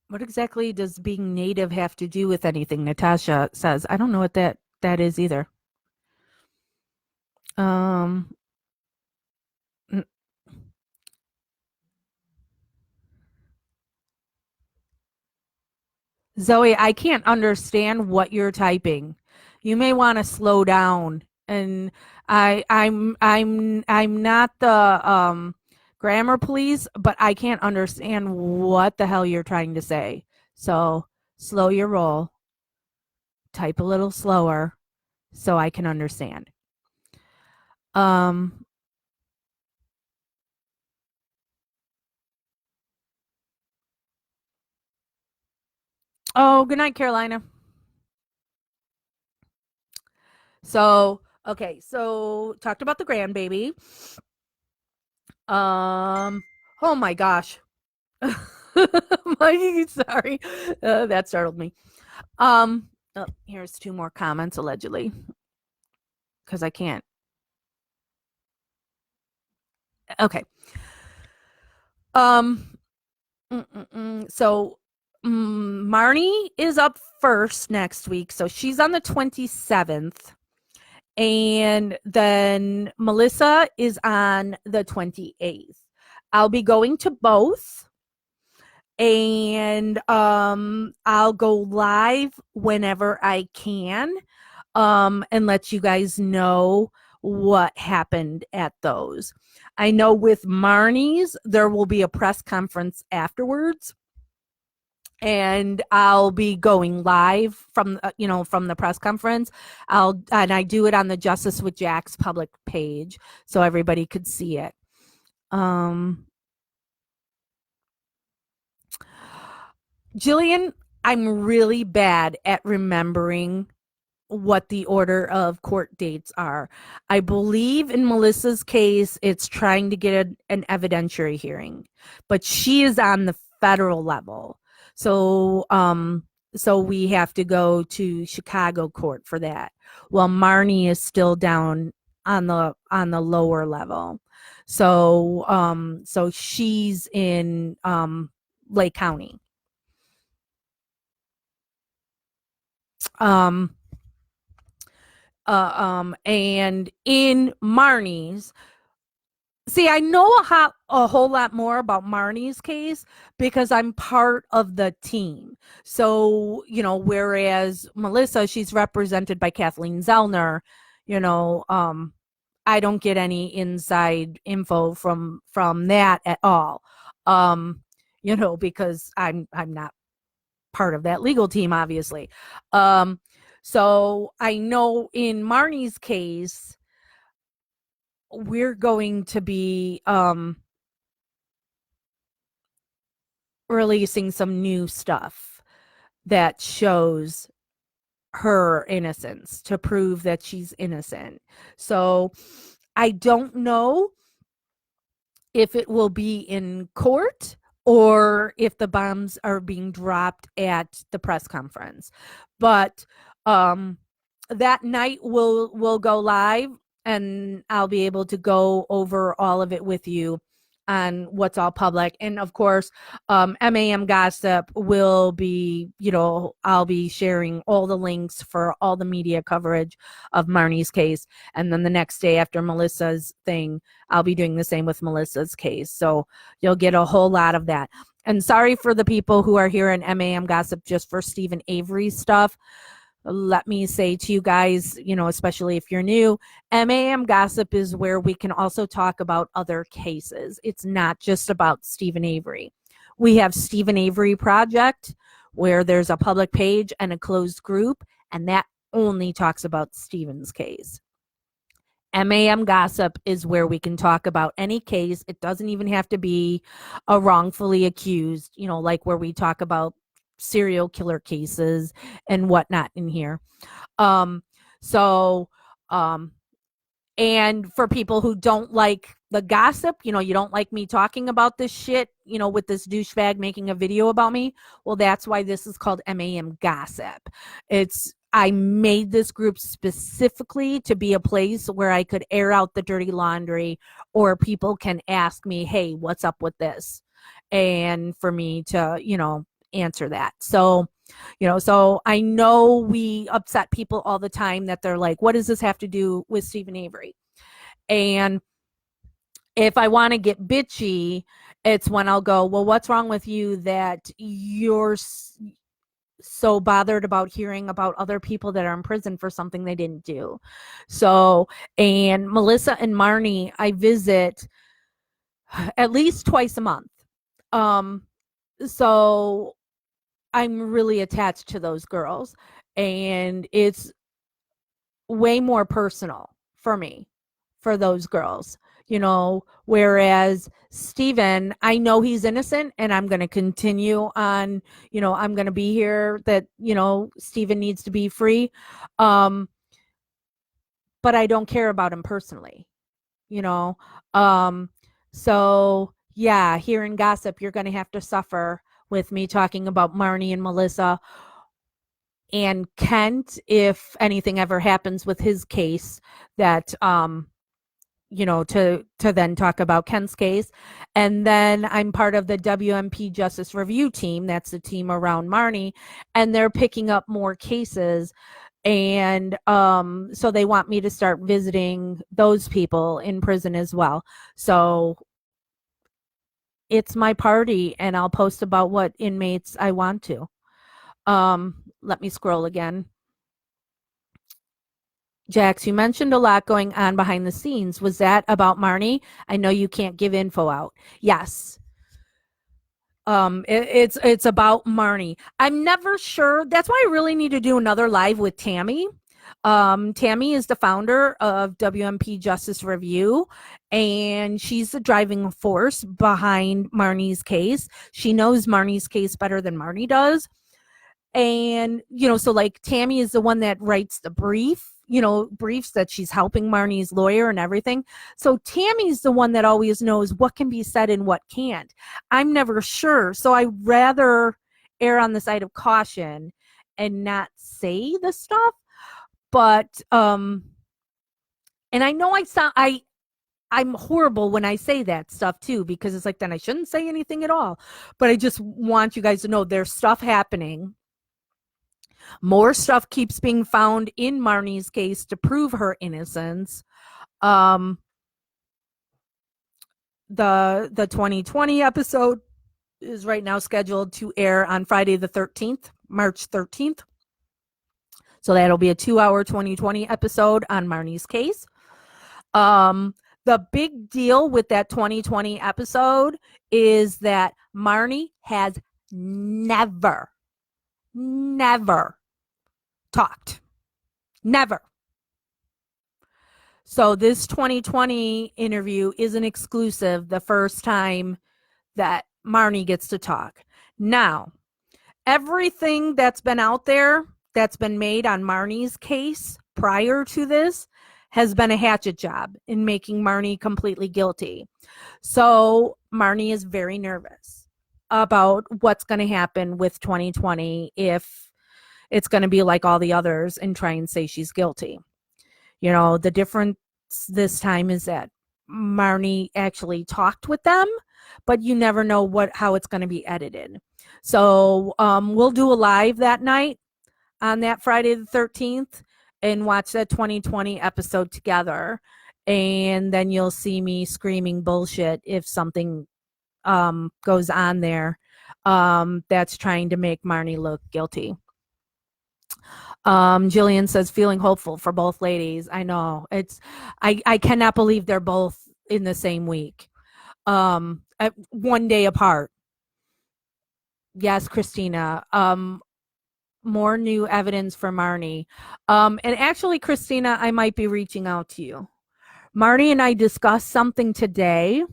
What exactly does being native have to do with anything? Natasha says. I don't know what that is either. Um, Zoe, I can't understand what you're typing. You may want to slow down. And I'm not the grammar police, but I can't understand what the hell you're trying to say. So slow your roll. Type a little slower so I can understand. Um Oh, good night, Carolina. So, okay, so talked about the grandbaby. Oh my gosh. Sorry. That startled me. Here's two more comments allegedly because I can't. Okay. Um, So Marnie is up first next week. So she's on the 27th. And then Melissa is on the 28th. I'll be going to both. And I'll go live whenever I can, and let you guys know what happened at those. I know with Marnie's, there will be a press conference afterwards, and I'll be going live from from the press conference. I do it on the Justice with Jax public page so everybody could see it. Jillian, I'm really bad at remembering what the order of court dates are. I believe in Melissa's case, it's trying to get an evidentiary hearing, but she is on the federal level. So we have to go to Chicago court for that. Well, Marnie is still down on the lower level. So she's in Lake County. Um and in Marnie's, see, I know a whole lot more about Marnie's case because I'm part of the team. So, whereas Melissa, she's represented by Kathleen Zellner, you know, I don't get any inside info from that at all. Because I'm not part of that legal team, obviously. So I know in Marnie's case, we're going to be releasing some new stuff that shows her innocence to prove that she's innocent. So I don't know if it will be in court or if the bombs are being dropped at the press conference. But that night we'll go live, and I'll be able to go over all of it with you on what's all public. And of course, MAM Gossip will be, I'll be sharing all the links for all the media coverage of Marnie's case. And then the next day after Melissa's thing, I'll be doing the same with Melissa's case. So you'll get a whole lot of that. And sorry for the people who are here in MAM Gossip just for Stephen Avery's stuff. Let me say to you guys, especially if you're new, MAM Gossip is where we can also talk about other cases. It's not just about Stephen Avery. We have Stephen Avery Project, where there's a public page and a closed group, and that only talks about Stephen's case. MAM Gossip is where we can talk about any case. It doesn't even have to be a wrongfully accused, like where we talk about serial killer cases and whatnot in here. And for people who don't like the gossip, you don't like me talking about this shit, with this douchebag making a video about me. Well, that's why this is called MAM Gossip. I made this group specifically to be a place where I could air out the dirty laundry, or people can ask me, hey, what's up with this? And for me to, answer that. So I know we upset people all the time that they're like, what does this have to do with Stephen Avery? And if I want to get bitchy, it's when I'll go, well, what's wrong with you that you're so bothered about hearing about other people that are in prison for something they didn't do? So, and Melissa and Marnie, I visit at least twice a month. So I'm really attached to those girls, and it's way more personal for me for those girls, whereas Stephen, I know he's innocent, and I'm going to continue on, I'm going to be here that, Stephen needs to be free. But I don't care about him personally, so yeah, here in Gossip, you're going to have to suffer with me talking about Marnie and Melissa and Kent if anything ever happens with his case that to then talk about Ken's case. And then I'm part of the WMP Justice Review team. That's the team around Marnie, and they're picking up more cases. And so they want me to start visiting those people in prison as well. So it's my party, and I'll post about what inmates I want to. Let me scroll again. Jax, you mentioned a lot going on behind the scenes. Was that about Marnie? I know you can't give info out. Yes. It's about Marnie. I'm never sure. That's why I really need to do another live with Tammy. Tammy is the founder of WMP Justice Review, and she's the driving force behind Marnie's case. She knows Marnie's case better than Marnie does. And, so like Tammy is the one that writes the briefs that she's helping Marnie's lawyer and everything. So Tammy's the one that always knows what can be said and what can't. I'm never sure. So I rather err on the side of caution and not say the stuff. But, and I know I'm horrible when I say that stuff too, because it's like, then I shouldn't say anything at all. But I just want you guys to know there's stuff happening. More stuff keeps being found in Marnie's case to prove her innocence. The 2020 episode is right now scheduled to air on Friday the 13th, March 13th. So that'll be a 2-hour 2020 episode on Marnie's case. The big deal with that 2020 episode is that Marnie has never talked. Never. So this 2020 interview is an exclusive, the first time that Marnie gets to talk. Now, everything that's been out there that's been made on Marnie's case prior to this has been a hatchet job in making Marnie completely guilty. So Marnie is very nervous about what's going to happen with 2020 if it's going to be like all the others and try and say she's guilty. The difference this time is that Marnie actually talked with them, but you never know how it's going to be edited. So we'll do a live that night on that Friday the 13th and watch that 2020 episode together. And then you'll see me screaming bullshit if something goes on there that's trying to make Marnie look guilty. Jillian says, feeling hopeful for both ladies. I know. I cannot believe they're both in the same week. At 1 day apart. Yes, Christina. More new evidence for Marnie. And actually, Christina, I might be reaching out to you. Marnie and I discussed something today.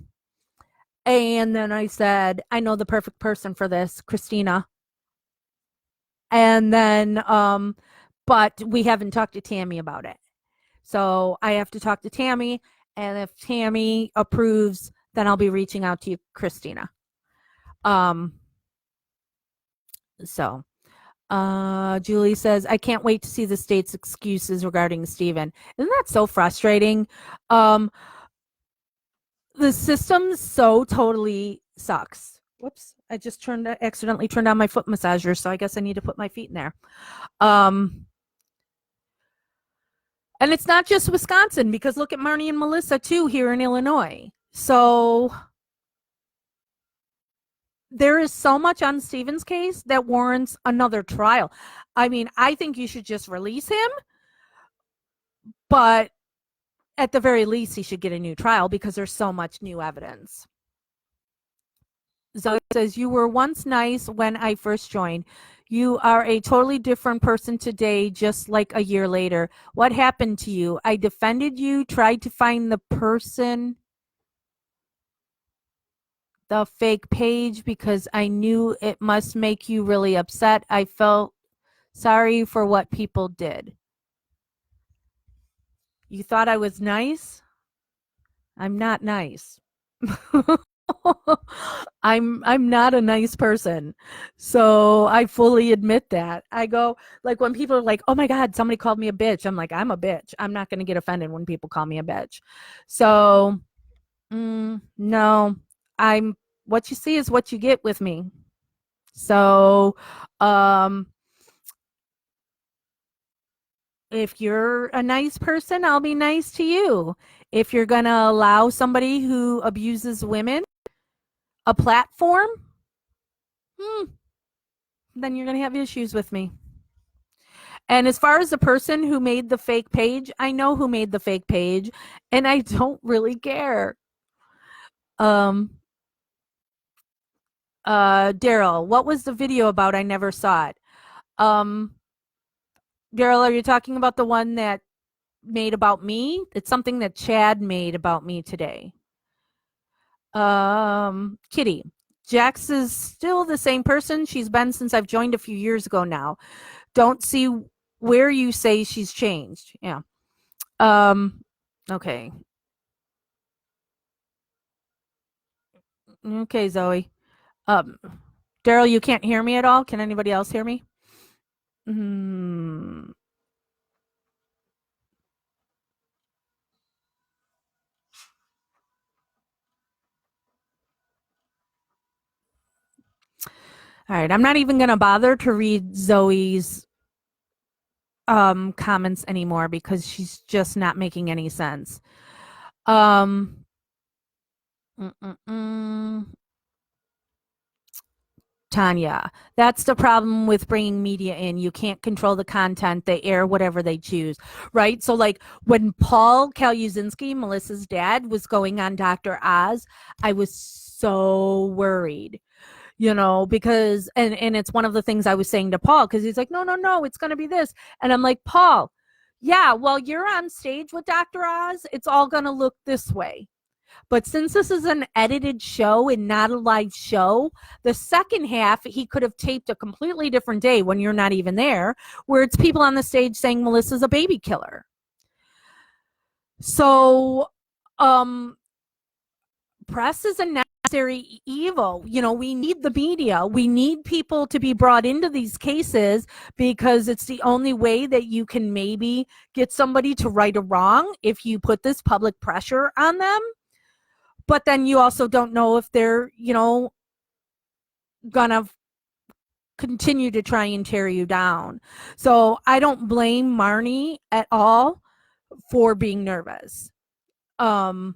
And then I said, I know the perfect person for this, Christina. And then, but we haven't talked to Tammy about it. So I have to talk to Tammy. And if Tammy approves, then I'll be reaching out to you, Christina. Julie says, I can't wait to see the state's excuses regarding Stephen. Isn't that so frustrating? The system so totally sucks. Whoops. I just accidentally turned on my foot massager, so I guess I need to put my feet in there. And it's not just Wisconsin, because look at Marnie and Melissa too here in Illinois. So there is so much on Stephen's case that warrants another trial. I mean, I think you should just release him, but at the very least, he should get a new trial because there's so much new evidence. Zoe says, you were once nice when I first joined. You are a totally different person today, just like a year later. What happened to you? I defended you, tried to find the person, the fake page, because I knew it must make you really upset. I felt sorry for what people did. You thought I was nice? I'm not nice. I'm not a nice person. So I fully admit that. I go like when people are like, "Oh my god, somebody called me a bitch." I'm like, "I'm a bitch. I'm not going to get offended when people call me a bitch." So, no. I'm what you see is what you get with me. So, um if you're a nice person, I'll be nice to you. If you're going to allow somebody who abuses women a platform, hmm, then you're going to have issues with me. And as far as the person who made the fake page, I know who made the fake page and I don't really care. Um Daryl, what was the video about? I never saw it. Um Daryl, are you talking about the one that made about me? It's something that Chad made about me today. Kitty. Jax is still the same person she's been since I've joined a few years ago now. Don't see where you say she's changed. Yeah. Okay. Okay, Zoe. Um, Daryl, you can't hear me at all? Can anybody else hear me? Hmm. All right. I'm not even going to bother to read Zoe's comments anymore because she's just not making any sense. Um, mm, mm, mm. Tanya, that's the problem with bringing media in. You can't control the content. They air whatever they choose, right? So, like when Paul Kaluzinski, Melissa's dad, was going on Dr. Oz, I was so worried, because and it's one of the things I was saying to Paul because he's like, no, no, no, it's going to be this, and I'm like, Paul, yeah, well, you're on stage with Dr. Oz, it's all going to look this way. But since this is an edited show and not a live show, the second half he could have taped a completely different day when you're not even there, where it's people on the stage saying Melissa's a baby killer. So, um, press is a necessary evil. We need the media. We need people to be brought into these cases because it's the only way that you can maybe get somebody to right a wrong if you put this public pressure on them. But then you also don't know if they're, gonna continue to try and tear you down. So I don't blame Marnie at all for being nervous. Um,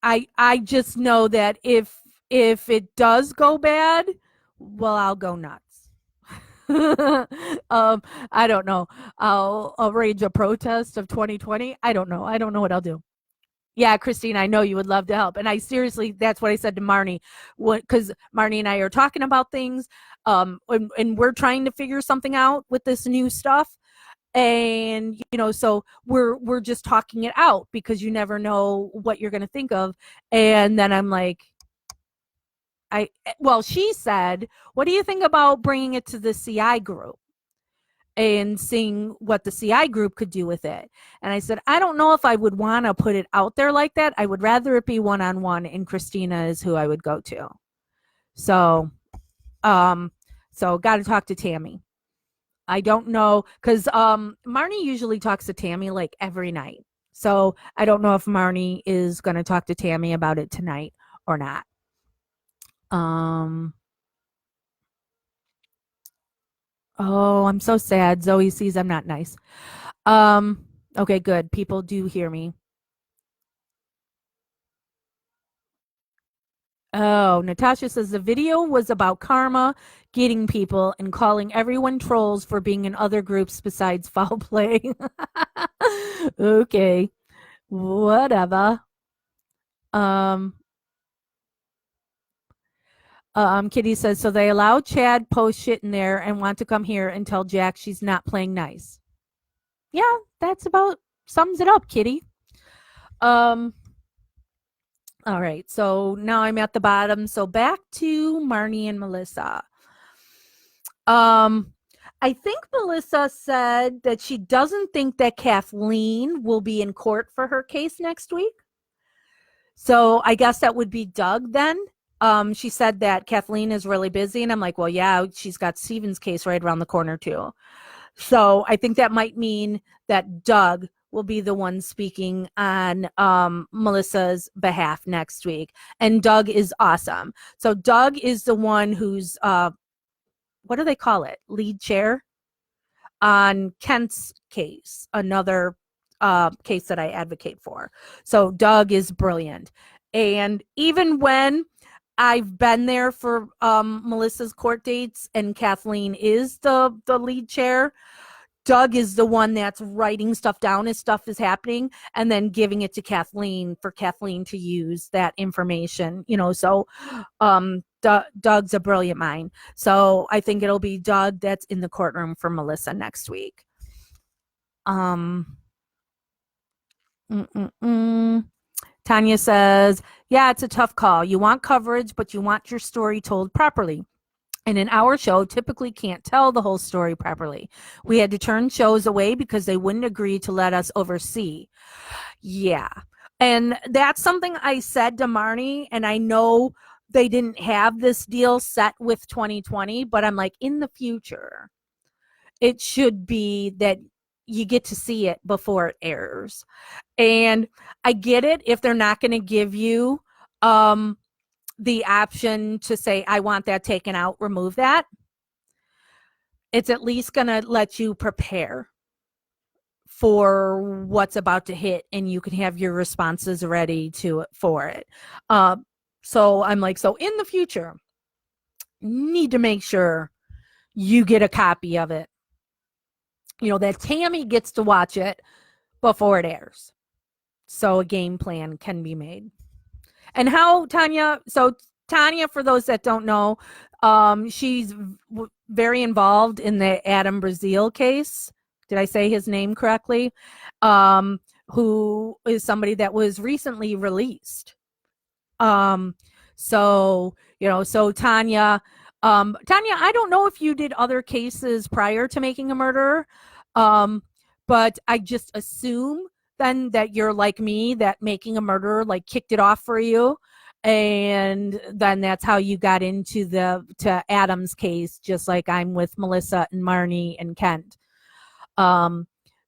I just know that if it does go bad, well, I'll go nuts. I don't know. I'll arrange a protest of 2020. I don't know. I don't know what I'll do. Yeah, Christine, I know you would love to help. And I seriously, that's what I said to Marnie, because Marnie and I are talking about things, and we're trying to figure something out with this new stuff. And so we're just talking it out because you never know what you're going to think of. And then I'm like, she said, what do you think about bringing it to the CI group and seeing what the CI group could do with it? And I said, I don't know if I would want to put it out there like that. I would rather it be one-on-one, and Christina is who I would go to. So, got to talk to Tammy. I don't know because Marnie usually talks to Tammy like every night. So I don't know if Marnie is going to talk to Tammy about it tonight or not. Um, oh, I'm so sad. Zoe sees I'm not nice. Okay, good. People do hear me. Oh, Natasha says the video was about karma, getting people, and calling everyone trolls for being in other groups besides foul play. Okay, whatever. Um, Kitty says, so they allow Chad post shit in there and want to come here and tell Jack she's not playing nice. Yeah, that's about sums it up, Kitty. Um, all right, so now I'm at the bottom. So back to Marnie and Melissa. Um, I think Melissa said that she doesn't think that Kathleen will be in court for her case next week. So I guess that would be Doug then. She said that Kathleen is really busy, and I'm like, well, yeah, she's got Steven's case right around the corner too. So I think that might mean that Doug will be the one speaking on Melissa's behalf next week. And Doug is awesome. So Doug is the one who's what do they call it? Lead chair on Kent's case, another case that I advocate for. So Doug is brilliant. And even when I've been there for Melissa's court dates and Kathleen is the lead chair, Doug is the one that's writing stuff down as stuff is happening and then giving it to Kathleen for Kathleen to use that information, so Doug's a brilliant mind. So I think it'll be Doug that's in the courtroom for Melissa next week. Um Tanya says, yeah, it's a tough call. You want coverage, but you want your story told properly. And in our show, typically can't tell the whole story properly. We had to turn shows away because they wouldn't agree to let us oversee. Yeah. And that's something I said to Marnie, and I know they didn't have this deal set with 2020, but I'm like, in the future, it should be that you get to see it before it airs. And I get it if they're not going to give you the option to say, I want that taken out, remove that. It's at least going to let you prepare for what's about to hit, and you can have your responses ready for it. So I'm like, so in the future, need to make sure you get a copy of it. That Tammy gets to watch it before it airs. So a game plan can be made. And how Tanya, for those that don't know, she's very involved in the Adam Brazil case. Did I say his name correctly? Who is somebody that was recently released. So Tanya, I don't know if you did other cases prior to Making a Murderer, but I just assume then that you're like me, that Making a Murderer like kicked it off for you, and then that's how you got into to Adam's case, just like I'm with Melissa and Marnie and Kent.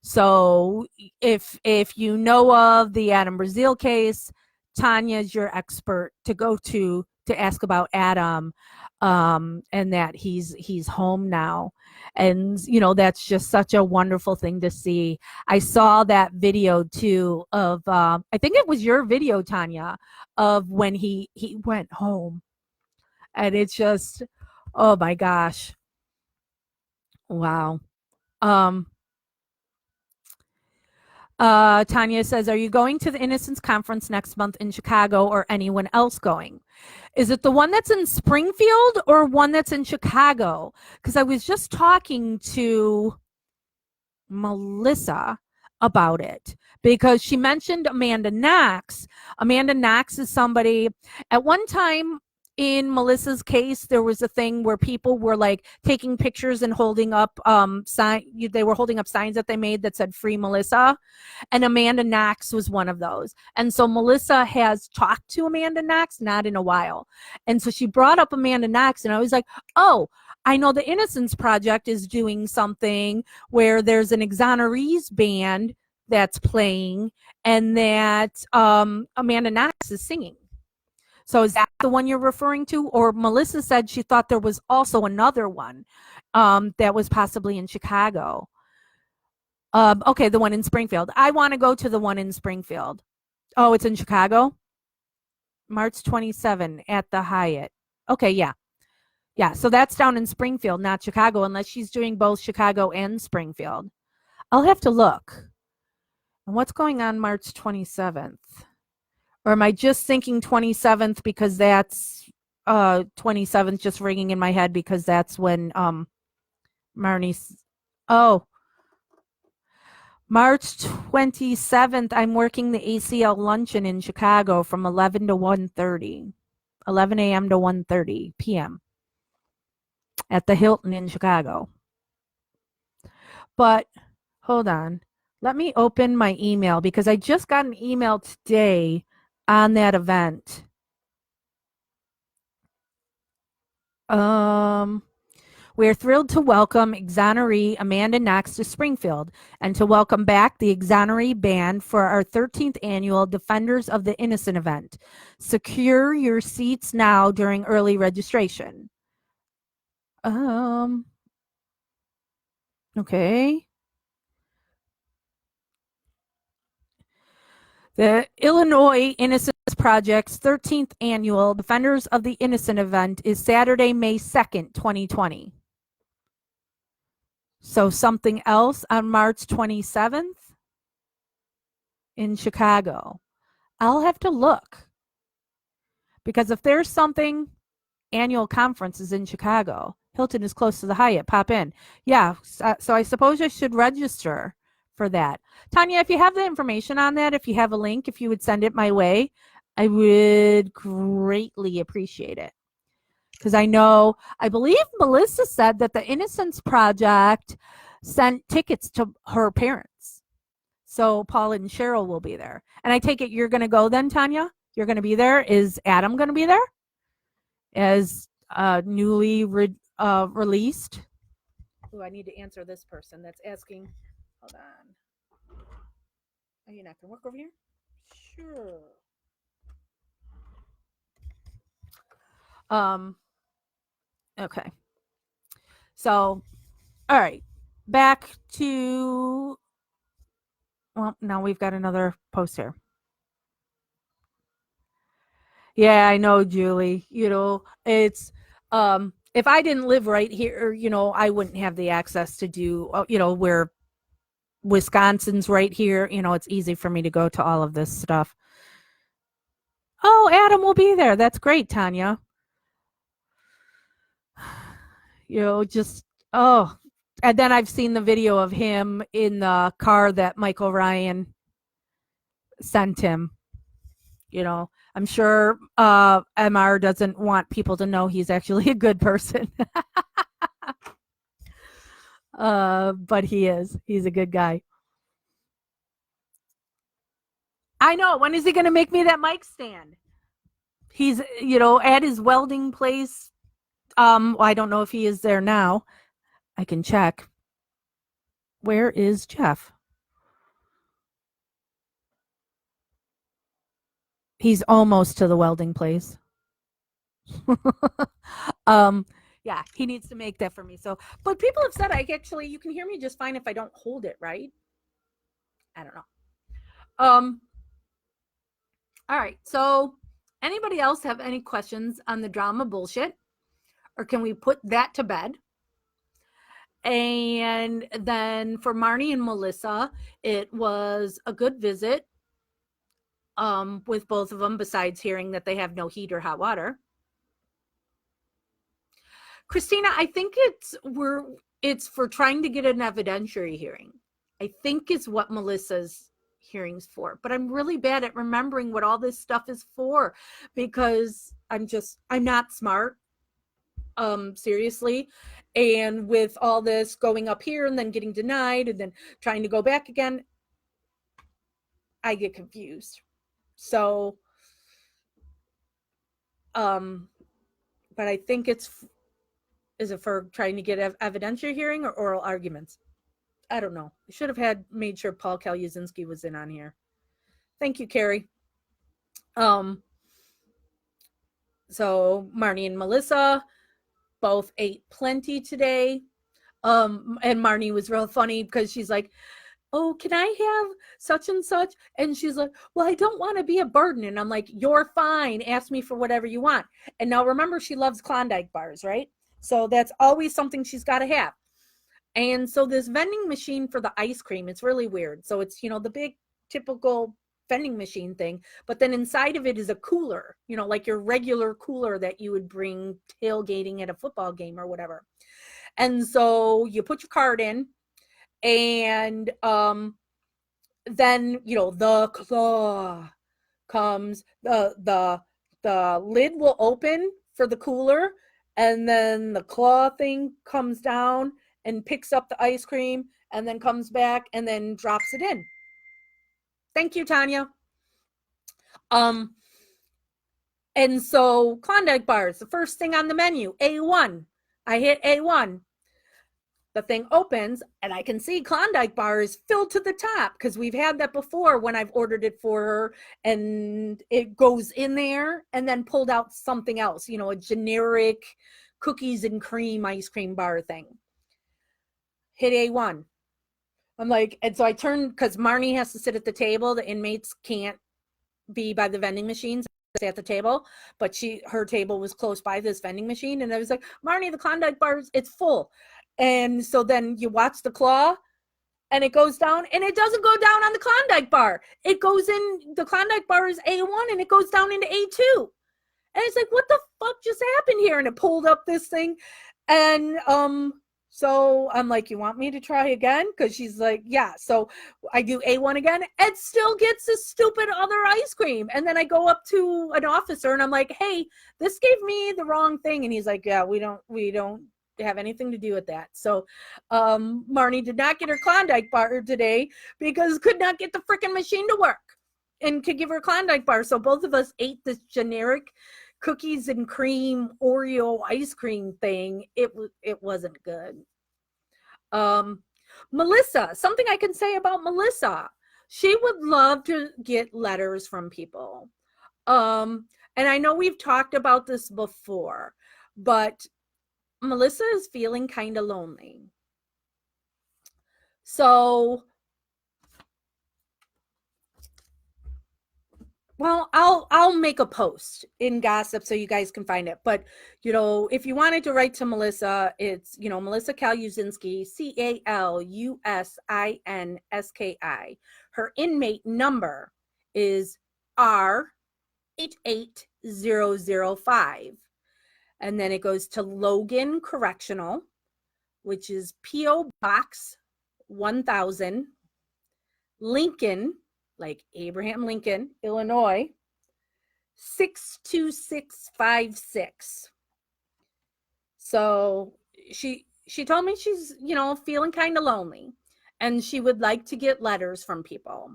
So if you know of the Adam Brazil case, Tanya's your expert to go to ask about Adam, and that he's home now. And that's just such a wonderful thing to see. I saw that video too of I think it was your video, Tanya, of when he went home, and it's just, oh my gosh, wow. Tanya says, are you going to the Innocence Conference next month in Chicago, or anyone else going? Is it the one that's in Springfield or one that's in Chicago? Because I was just talking to Melissa about it, because she mentioned Amanda Knox. Amanda Knox is somebody, at one time in Melissa's case, there was a thing where people were like taking pictures and holding up they were holding up signs that they made that said Free Melissa, and Amanda Knox was one of those. And so Melissa has talked to Amanda Knox, not in a while, and so she brought up Amanda Knox, and I was like, oh, I know the Innocence Project is doing something where there's an exonerees band that's playing, and that Amanda Knox is singing. So is that the one you're referring to? Or Melissa said she thought there was also another one that was possibly in Chicago. Okay, the one in Springfield. I want to go to the one in Springfield. Oh, it's in Chicago? March 27 at the Hyatt. Okay, yeah. Yeah, so that's down in Springfield, not Chicago, unless she's doing both Chicago and Springfield. I'll have to look. And what's going on March 27th? Or am I just thinking 27th because that's 27th just ringing in my head because that's when Marnie's, oh, March 27th, I'm working the ACL luncheon in Chicago from 11 to 1:30, 11 a.m. to 1:30 p.m. at the Hilton in Chicago. But hold on. Let me open my email, because I just got an email today on that event. We're thrilled to welcome exoneree Amanda Knox to Springfield and to welcome back the exoneree band for our 13th annual Defenders of the Innocent event. Secure your seats now during early registration. Okay. The Illinois Innocence Project's 13th annual Defenders of the Innocent event is Saturday, May 2nd, 2020. So something else on March 27th in Chicago. I'll have to look, because if there's something, annual conference is in Chicago. Hilton is close to the Hyatt. Pop in. Yeah, so I suppose I should register for that. Tanya, if you have the information on that, if you have a link, if you would send it my way, I would greatly appreciate it. Because I believe Melissa said that the Innocence Project sent tickets to her parents. So Paul and Cheryl will be there. And I take it you're going to go then, Tanya? You're going to be there? Is Adam going to be there? As newly released? Oh, I need to answer this person that's asking. Hold on. Are you not going to work over here? Sure. Okay. So, all right. Back to, well, now we've got another post here. Yeah, I know, Julie. It's if I didn't live right here, I wouldn't have the access to do, where Wisconsin's right here, it's easy for me to go to all of this stuff. Oh, Adam will be there. That's great, Tanya. And then I've seen the video of him in the car that Michael Ryan sent him. I'm sure MR doesn't want people to know he's actually a good person. But he is. He's a good guy. I know. When is he going to make me that mic stand? He's, at his welding place. I don't know if he is there now. I can check. Where is Jeff? He's almost to the welding place. Yeah, he needs to make that for me. So, but people have said you can hear me just fine if I don't hold it, right? I don't know. All right. So, anybody else have any questions on the drama bullshit? Or can we put that to bed? And then for Marnie and Melissa, it was a good visit with both of them, besides hearing that they have no heat or hot water. Christina, I think it's for trying to get an evidentiary hearing. I think is what Melissa's hearings for, but I'm really bad at remembering what all this stuff is for, because I'm not smart. Seriously. And with all this going up here and then getting denied and then trying to go back again, I get confused. So, but I think is it for trying to get evidentiary hearing or oral arguments? I don't know. I should have made sure Paul Kalyazinski was in on here. Thank you, Carrie. So Marnie and Melissa both ate plenty today. And Marnie was real funny because she's like, oh, can I have such and such? And she's like, well, I don't want to be a burden. And I'm like, you're fine. Ask me for whatever you want. And now remember, she loves Klondike bars, right? So that's always something she's got to have. And so this vending machine for the ice cream, it's really weird. So it's, the big typical vending machine thing, but then inside of it is a cooler, like your regular cooler that you would bring tailgating at a football game or whatever. And so you put your card in, and then the claw comes, the lid will open for the cooler, and then the claw thing comes down and picks up the ice cream and then comes back and then drops it in. Thank you, Tanya. And so Klondike bars, the first thing on the menu, A1. I hit A1. The thing opens and I can see Klondike bar is filled to the top because we've had that before when I've ordered it for her, and it goes in there and then pulled out something else, you know, a generic cookies and cream ice cream bar thing. Hit A1. I'm like, and so I turn, because Marnie has to sit at the table. The inmates can't be by the vending machines at the table, but her table was close by this vending machine, and I was like, Marnie, the Klondike bars, it's full. And so then you watch the claw and it goes down, and it doesn't go down on the Klondike bar. It goes in, the Klondike bar is A1 and it goes down into A2. And it's like, what the fuck just happened here? And it pulled up this thing. And so I'm like, you want me to try again? Because she's like, yeah. So I do A1 again. It still gets this stupid other ice cream. And then I go up to an officer and I'm like, hey, this gave me the wrong thing. And he's like, yeah, we don't have anything to do with that. So Marnie did not get her Klondike bar today because could not get the freaking machine to work and to give her Klondike bar. So both of us ate this generic cookies and cream Oreo ice cream thing. It wasn't good. Melissa, something I can say about Melissa. She would love to get letters from people. And I know we've talked about this before, but Melissa is feeling kind of lonely. So, well, I'll make a post in Gossip so you guys can find it. But, you know, if you wanted to write to Melissa, it's, you know, Melissa Kalusinski, Kalusinski. Her inmate number is R88005. And then it goes to Logan Correctional, which is P.O. Box 1000, Lincoln, like Abraham Lincoln, Illinois, 62656. So she told me she's, you know, feeling kind of lonely and she would like to get letters from people.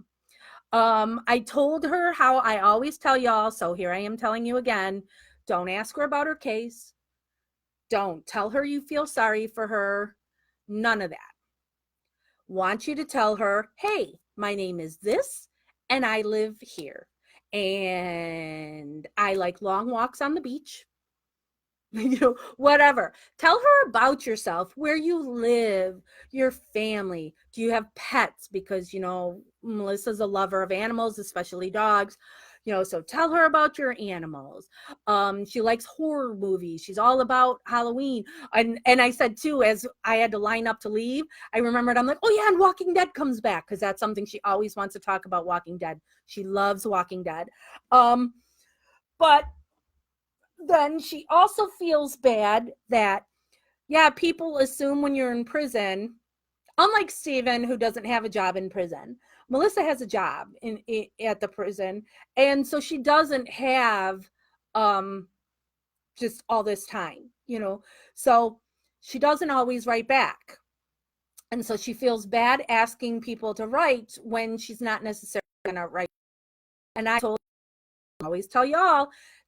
I told her how I always tell y'all, so here I am telling you again, don't ask her about her case. Don't tell her you feel sorry for her. None of that. Want you to tell her, hey, my name is this and I live here and I like long walks on the beach. You know, whatever. Tell her about yourself, where you live, your family. Do you have pets? Because, you know, Melissa's a lover of animals, especially dogs. You know, so tell her about your animals. She likes horror movies. She's all about Halloween. And I said too, as I had to line up to leave, I remembered, I'm like, oh yeah, and Walking Dead comes back, because that's something she always wants to talk about, Walking Dead. She loves Walking Dead. But then she also feels bad that, yeah, people assume when you're in prison, unlike Steven, who doesn't have a job in prison, Melissa has a job at the prison. And so she doesn't have just all this time, you know, so she doesn't always write back. And so she feels bad asking people to write when she's not necessarily going to write. And I always tell y'all,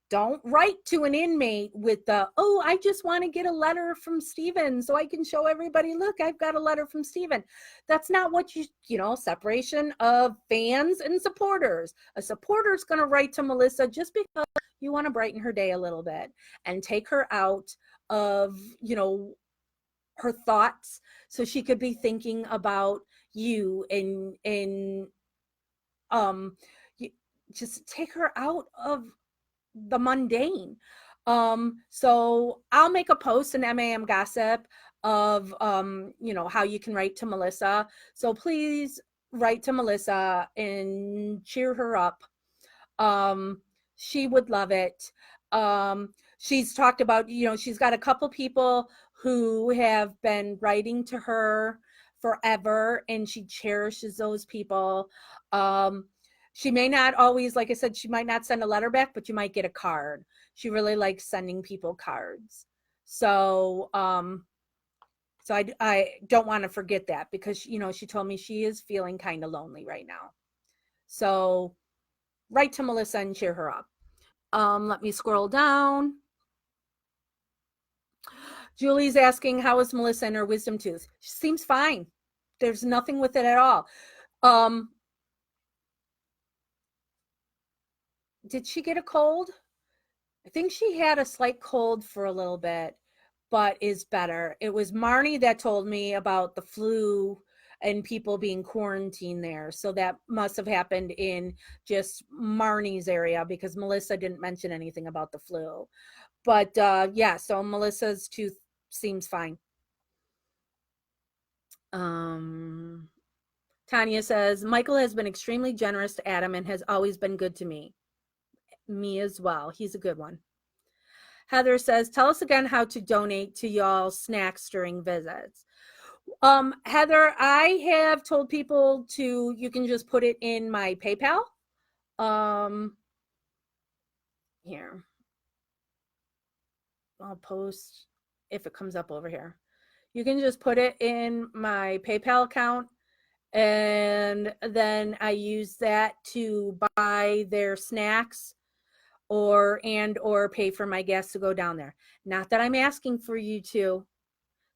don't write to an inmate with the, oh, I just want to get a letter from Steven so I can show everybody, look, I've got a letter from Steven. That's not what you know, separation of fans and supporters. A supporter's going to write to Melissa just because you want to brighten her day a little bit and take her out of, you know, her thoughts, so she could be thinking about you and just take her out of the mundane. So I'll make a post in MAM Gossip of you know, how you can write to Melissa. So please write to Melissa and cheer her up. She would love it. She's talked about, you know, she's got a couple people who have been writing to her forever, and she cherishes those people. She may not always, like I said, she might not send a letter back, but you might get a card. She really likes sending people cards. So, so I don't want to forget that, because, you know, she told me she is feeling kind of lonely right now. So write to Melissa and cheer her up. Let me scroll down. Julie's asking, how is Melissa and her wisdom tooth? She seems fine. There's nothing with it at all. Did she get a cold? I think she had a slight cold for a little bit, but is better. It was Marnie that told me about the flu and people being quarantined there. So that must have happened in just Marnie's area, because Melissa didn't mention anything about the flu. But yeah, so Melissa's tooth seems fine. Tanya says, Michael has been extremely generous to Adam and has always been good to me. Me as well. He's a good one. Heather says, tell us again how to donate to y'all's snacks during visits. Heather, I have told people to, you can just put it in my PayPal. Here. I'll post if it comes up over here. You can just put it in my PayPal account, and then I use that to buy their snacks or pay for my gas to go down there. Not that I'm asking for you to,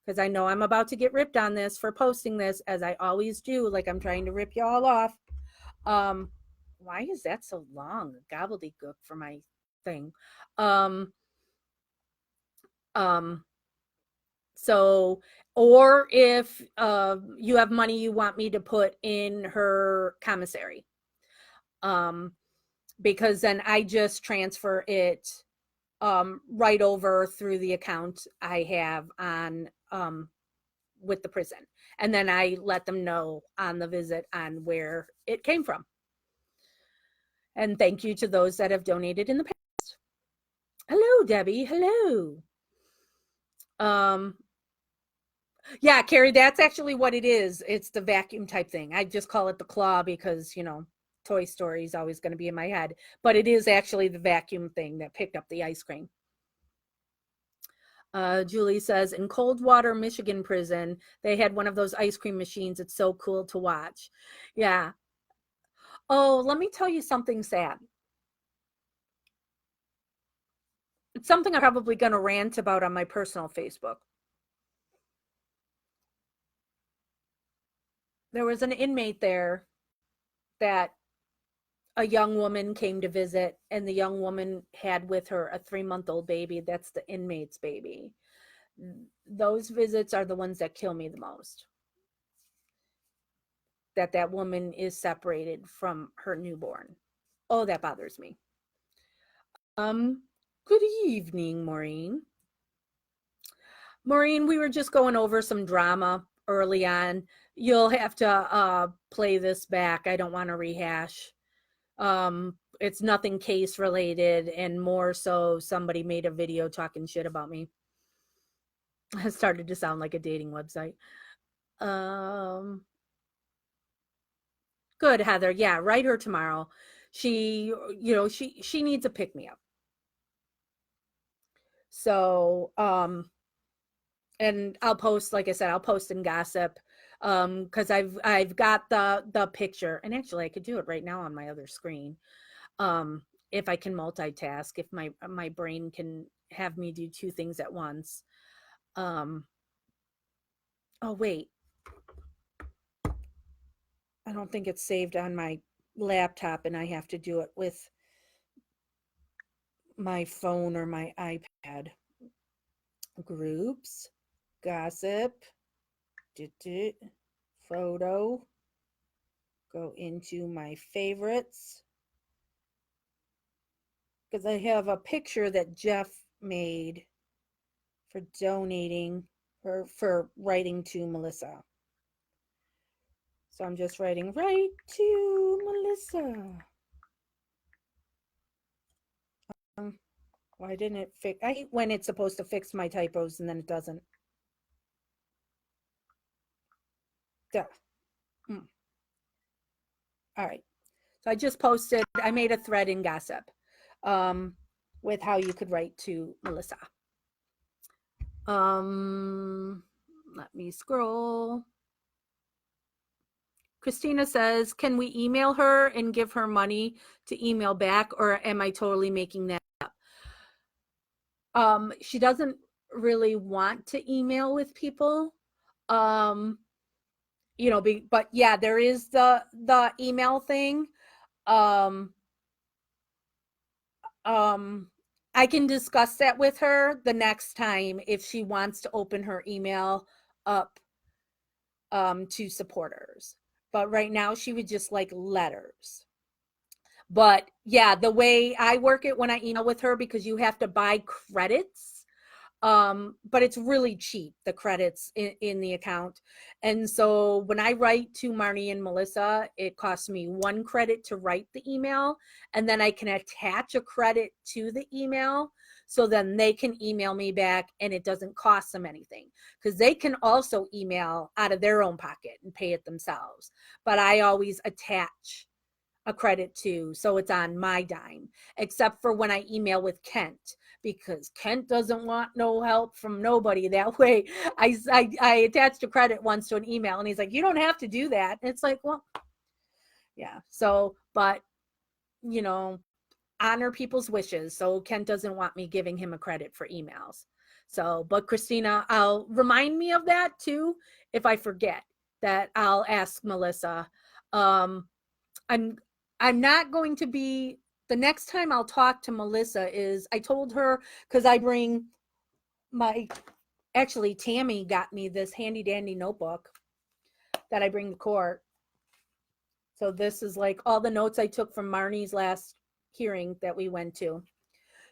because I know I'm about to get ripped on this for posting this, as I always do, like I'm trying to rip you all off. Why is that so long? Gobbledygook for my thing. So, or if you have money you want me to put in her commissary, because then I just transfer it right over through the account I have on with the prison, and then I let them know on the visit on where it came from. And thank you to those that have donated in the past. Hello, Debbie. Hello. Yeah, Carrie, that's actually what it is. It's the vacuum type thing. I just call it the claw because, you know, Toy Story is always going to be in my head. But it is actually the vacuum thing that picked up the ice cream. Julie says, in Coldwater, Michigan prison, they had one of those ice cream machines. It's so cool to watch. Yeah. Oh, let me tell you something sad. It's something I'm probably going to rant about on my personal Facebook. There was an inmate there that a young woman came to visit, and the young woman had with her a 3-month-old baby. That's the inmate's baby. Those visits are the ones that kill me the most. That woman is separated from her newborn. Oh, that bothers me. Good evening, Maureen. Maureen, we were just going over some drama early on. You'll have to play this back. I don't want to rehash. It's nothing case related, and more so somebody made a video talking shit about me. It started to sound like a dating website. Good, Heather. Yeah, write her tomorrow. She, you know, she needs a pick me up. So, and I'll post, like I said, I'll post in gossip, because I've got the picture, and actually I could do it right now on my other screen, if I can multitask, if my brain can have me do two things at once. Oh wait, I don't think it's saved on my laptop, and I have to do it with my phone or my iPad. Groups, gossip, photo, go into my favorites, because I have a picture that Jeff made for donating, for writing to Melissa. So I'm just writing, right to Melissa. Why didn't it fix? I hate when it's supposed to fix my typos and then it doesn't. Duh. All right. So I just posted, I made a thread in gossip with how you could write to Melissa. Let me scroll. Christina says, can we email her and give her money to email back, or am I totally making that up? She doesn't really want to email with people. But yeah, there is the email thing. Um, I can discuss that with her the next time if she wants to open her email up to supporters. But right now she would just like letters. But yeah, the way I work it when I email with her, because you have to buy credits, but it's really cheap, the credits in the account. And so when I write to Marnie and Melissa, it costs me 1 credit to write the email, and then I can attach a credit to the email, so then they can email me back and it doesn't cost them anything, because they can also email out of their own pocket and pay it themselves. But I always attach a credit to, so it's on my dime, except for when I email with Kent, because Kent doesn't want no help from nobody. That way I attached a credit once to an email and he's like, you don't have to do that. And it's like, well, yeah. So, but you know, honor people's wishes. So Kent doesn't want me giving him a credit for emails. So, but Christina, I'll remind me of that too. If I forget that, I'll ask Melissa. Um, I'm I'm not going to be, the next time I'll talk to Melissa is, I told her, because I bring my, actually Tammy got me this handy dandy notebook that I bring to court. So this is like all the notes I took from Marnie's last hearing that we went to.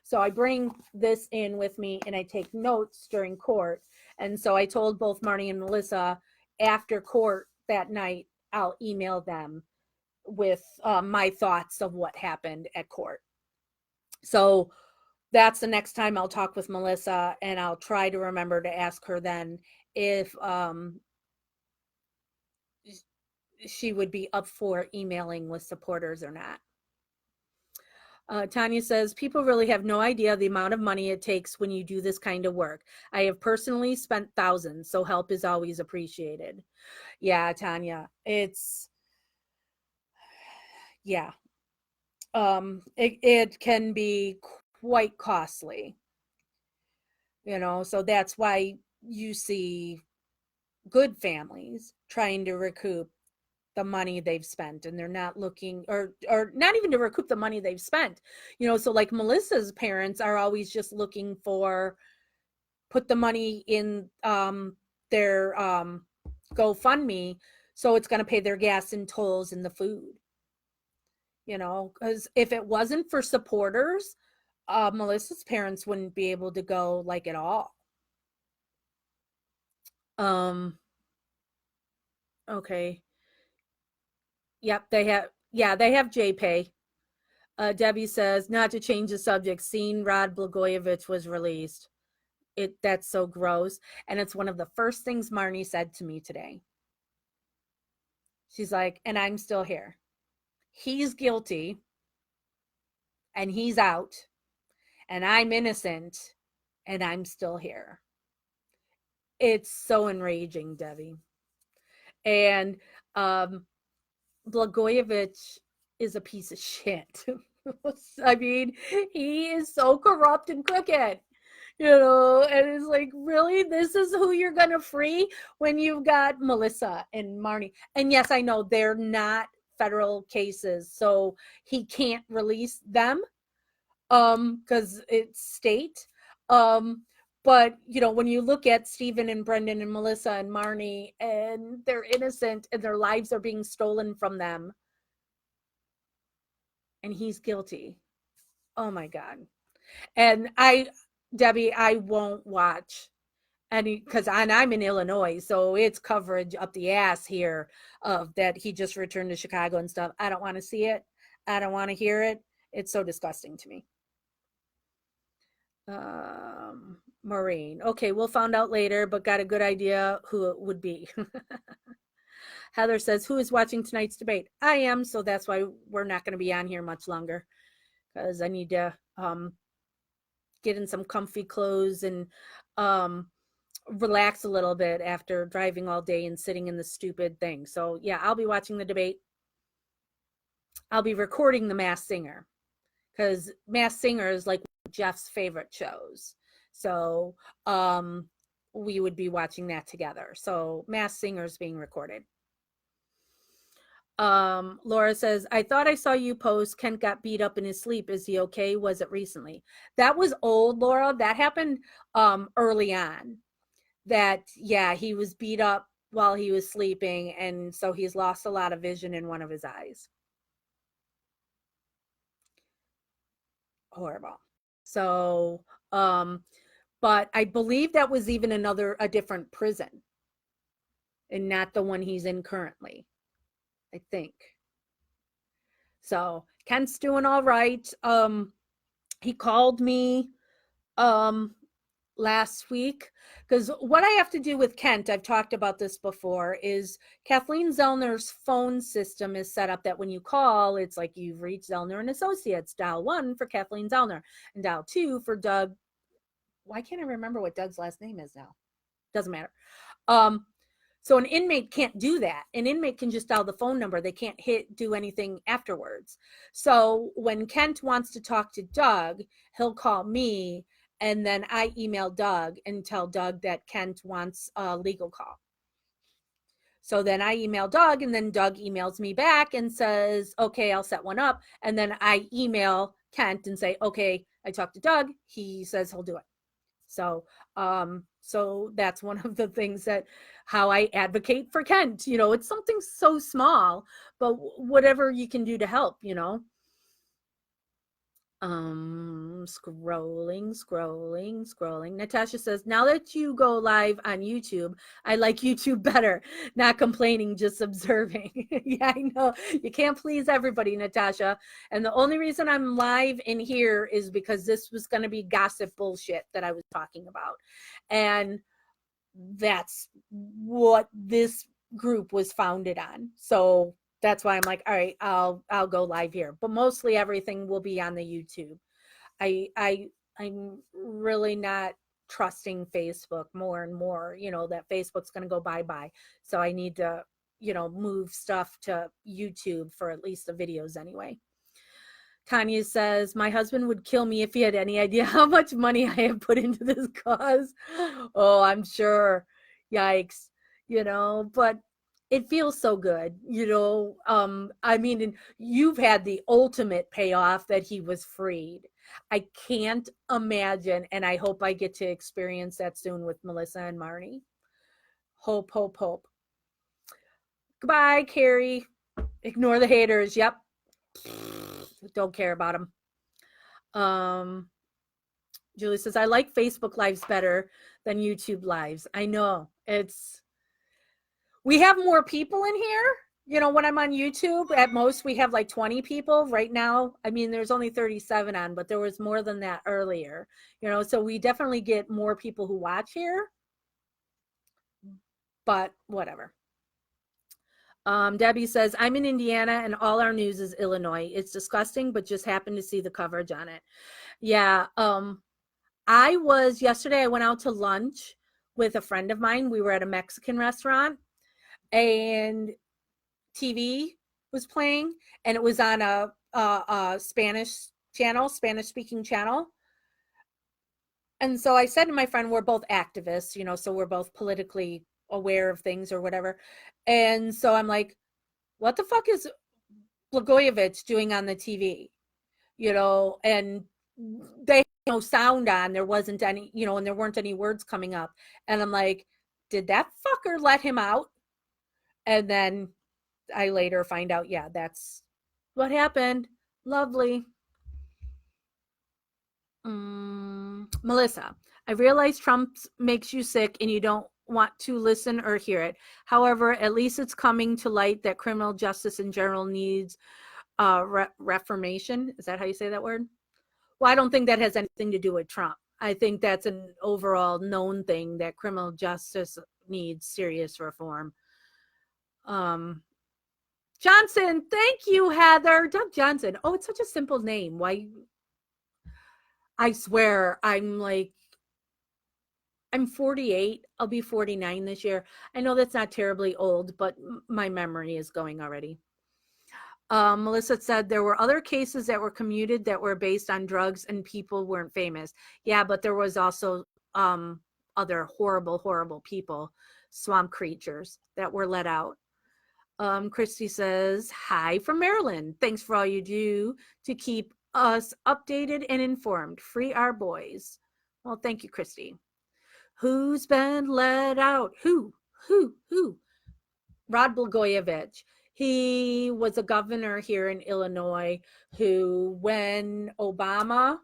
So I bring this in with me and I take notes during court. And so I told both Marnie and Melissa after court that night, I'll email them with my thoughts of what happened at court. So that's the next time I'll talk with Melissa, and I'll try to remember to ask her then if she would be up for emailing with supporters or not. Tanya says, people really have no idea the amount of money it takes when you do this kind of work. I have personally spent thousands, so help is always appreciated. Yeah, Tanya, it's, yeah. It can be quite costly, so that's why you see good families trying to recoup the money they've spent, and they're not looking, or not even to recoup the money they've spent, so like Melissa's parents are always just looking for, put the money in their GoFundMe, so it's going to pay their gas and tolls and the food, because if it wasn't for supporters, Melissa's parents wouldn't be able to go like at all. Okay. Yep, they have JPay. Debbie says, not to change the subject, seeing Rod Blagojevich was released. That's so gross. And it's one of the first things Marnie said to me today. She's like, and I'm still here. He's guilty and he's out, and I'm innocent and I'm still here. It's so enraging, Debbie. And Blagojevich is a piece of shit. I mean, he is so corrupt and crooked, and it's like, really, this is who you're gonna free when you've got Melissa and Marnie? And yes, I know they're not federal cases, so he can't release them because it's state. But when you look at Stephen and Brendan and Melissa and Marnie, and they're innocent and their lives are being stolen from them, and he's guilty. Oh my God. And Debbie, I won't watch any, because I'm in Illinois, so it's coverage up the ass here of that he just returned to Chicago and stuff. I don't want to see it. I don't want to hear it. It's so disgusting to me. Maureen. Okay, we'll find out later, but got a good idea who it would be. Heather says, who is watching tonight's debate? I am, so that's why we're not going to be on here much longer, because I need to get in some comfy clothes and relax a little bit after driving all day and sitting in the stupid thing. So yeah, I'll be watching the debate. I'll be recording the Masked Singer, because Masked Singer is like Jeff's favorite shows. So we would be watching that together. So Masked Singer is being recorded. Laura says, I thought I saw you post Kent got beat up in his sleep. Is he okay? Was it recently? That was old, Laura. That happened early on. That, yeah, he was beat up while he was sleeping, and so he's lost a lot of vision in one of his eyes. Horrible. So, but I believe that was even a different prison, and not the one he's in currently, I think. So Kent's doing all right. He called me last week, because what I have to do with Kent, I've talked about this before, is Kathleen Zellner's phone system is set up that when you call, it's like you've reached Zellner and Associates, dial 1 for Kathleen Zellner and dial 2 for Doug. Why can't I remember what Doug's last name is now? Doesn't matter. So an inmate can't do that. An inmate can just dial the phone number. They can't do anything afterwards. So when Kent wants to talk to Doug, he'll call me, and then I email Doug and tell Doug that Kent wants a legal call. So then I email Doug, and then Doug emails me back and says, okay, I'll set one up. And then I email Kent and say, okay, I talked to Doug. He says he'll do it. So, so that's one of the things that how I advocate for Kent. You know, it's something so small, but whatever you can do to help, you know. Scrolling. Natasha says, now that you go live on YouTube, I like YouTube better. Not complaining, just observing. Yeah, I know. You can't please everybody, Natasha. And the only reason I'm live in here is because this was going to be gossip bullshit that I was talking about. And that's what this group was founded on. So that's why I'm like, all right, I'll go live here. But mostly everything will be on the YouTube. I'm really not trusting Facebook more and more, you know, that Facebook's going to go bye-bye. So I need to, you know, move stuff to YouTube for at least the videos anyway. Tanya says, my husband would kill me if he had any idea how much money I have put into this cause. Oh, I'm sure. Yikes. You know, but it feels so good, you know. I mean, you've had the ultimate payoff that he was freed. I can't imagine, and I hope I get to experience that soon with Melissa and Marnie. Hope. Goodbye, Carrie. Ignore the haters. Yep. Don't care about them. Julie says, I like Facebook Lives better than YouTube Lives. I know. We have more people in here. You know, when I'm on YouTube, at most we have like 20 people right now. I mean, there's only 37 on, but there was more than that earlier. You know, so we definitely get more people who watch here. But whatever. Debbie says, I'm in Indiana and all our news is Illinois. It's disgusting, but just happened to see the coverage on it. Yeah. Yesterday I went out to lunch with a friend of mine. We were at a Mexican restaurant and TV was playing, and it was on a Spanish channel, Spanish speaking channel. And so I said to my friend, we're both activists, you know, so we're both politically aware of things or whatever. And so I'm like, what the fuck is Blagojevich doing on the TV? You know, and they had no sound on, there wasn't any, you know, and there weren't any words coming up. And I'm like, did that fucker let him out? And then I later find out, yeah, that's what happened. Lovely. Melissa, I realize Trump makes you sick and you don't want to listen or hear it. However, at least it's coming to light that criminal justice in general needs reformation. Is that how you say that word? Well, I don't think that has anything to do with Trump. I think that's an overall known thing that criminal justice needs serious reform. Johnson, thank you, Heather. Doug Johnson. Oh, it's such a simple name. Why? I swear, I'm like, I'm 48. I'll be 49 this year. I know that's not terribly old, but my memory is going already. Melissa said there were other cases that were commuted that were based on drugs and people weren't famous. Yeah, but there was also other horrible, horrible people, swamp creatures that were let out. Christy says, hi from Maryland. Thanks for all you do to keep us updated and informed. Free our boys. Well, thank you, Christy. Who's been let out? Who? Rod Blagojevich. He was a governor here in Illinois who, when Obama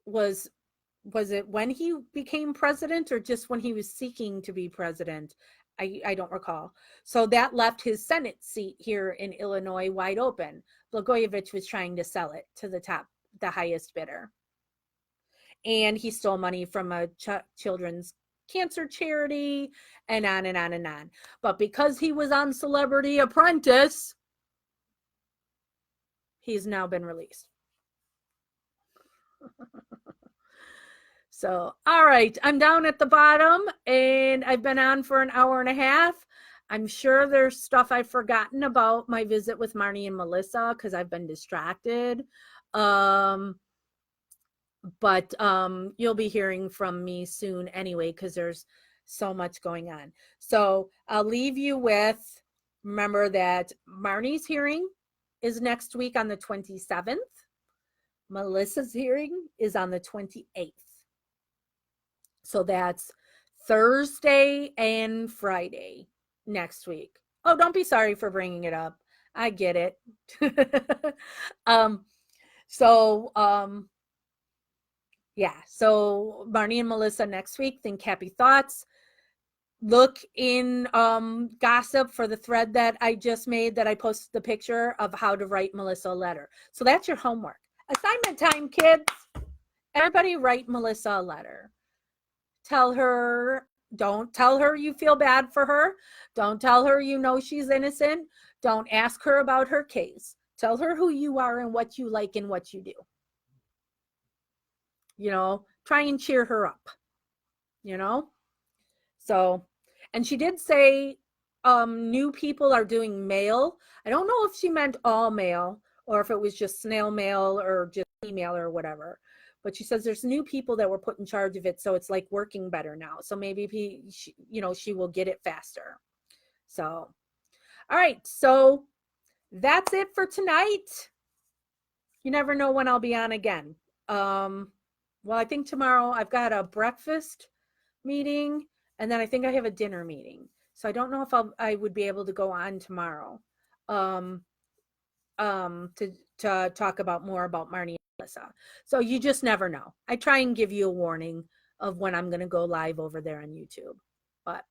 was it when he became president or just when he was seeking to be president? I don't recall. So that left his Senate seat here in Illinois wide open. Blagojevich was trying to sell it to the highest bidder. And he stole money from a children's cancer charity and on and on and on. But because he was on Celebrity Apprentice, he's now been released. So, all right, I'm down at the bottom and I've been on for an hour and a half. I'm sure there's stuff I've forgotten about my visit with Marnie and Melissa because I've been distracted. But you'll be hearing from me soon anyway because there's so much going on. So I'll leave you with, remember that Marnie's hearing is next week on the 27th. Melissa's hearing is on the 28th. So that's Thursday and Friday next week. Oh, don't be sorry for bringing it up. I get it. Yeah, so Marnie and Melissa next week. Think happy thoughts. Look in gossip for the thread that I just made that I posted the picture of how to write Melissa a letter. So that's your homework. Assignment time, kids. Everybody write Melissa a letter. Don't tell her you feel bad for her. Don't tell her you know she's innocent. Don't ask her about her case. Tell her who you are and what you like and what you do. Try and cheer her up, So, and she did say new people are doing mail. I don't know if she meant all mail or if it was just snail mail or just email or whatever. But she says there's new people that were put in charge of it, so it's like working better now. So maybe she will get it faster. So, all right. So that's it for tonight. You never know when I'll be on again. Well, I think tomorrow I've got a breakfast meeting, and then I think I have a dinner meeting. So I don't know if I would be able to go on tomorrow to talk about more about Marnie and Melissa. So you just never know. I try and give you a warning of when I'm going to go live over there on YouTube. But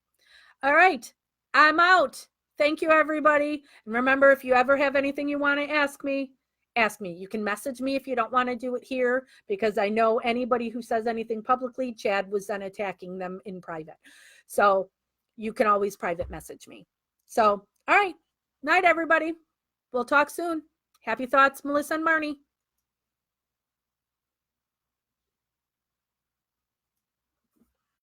all right, I'm out. Thank you, everybody. And remember, if you ever have anything you want to ask me. You can message me if you don't want to do it here, because I know anybody who says anything publicly, Chad was then attacking them in private. So you can always private message me. So, all right. Night, everybody. We'll talk soon. Happy thoughts, Melissa and Marnie.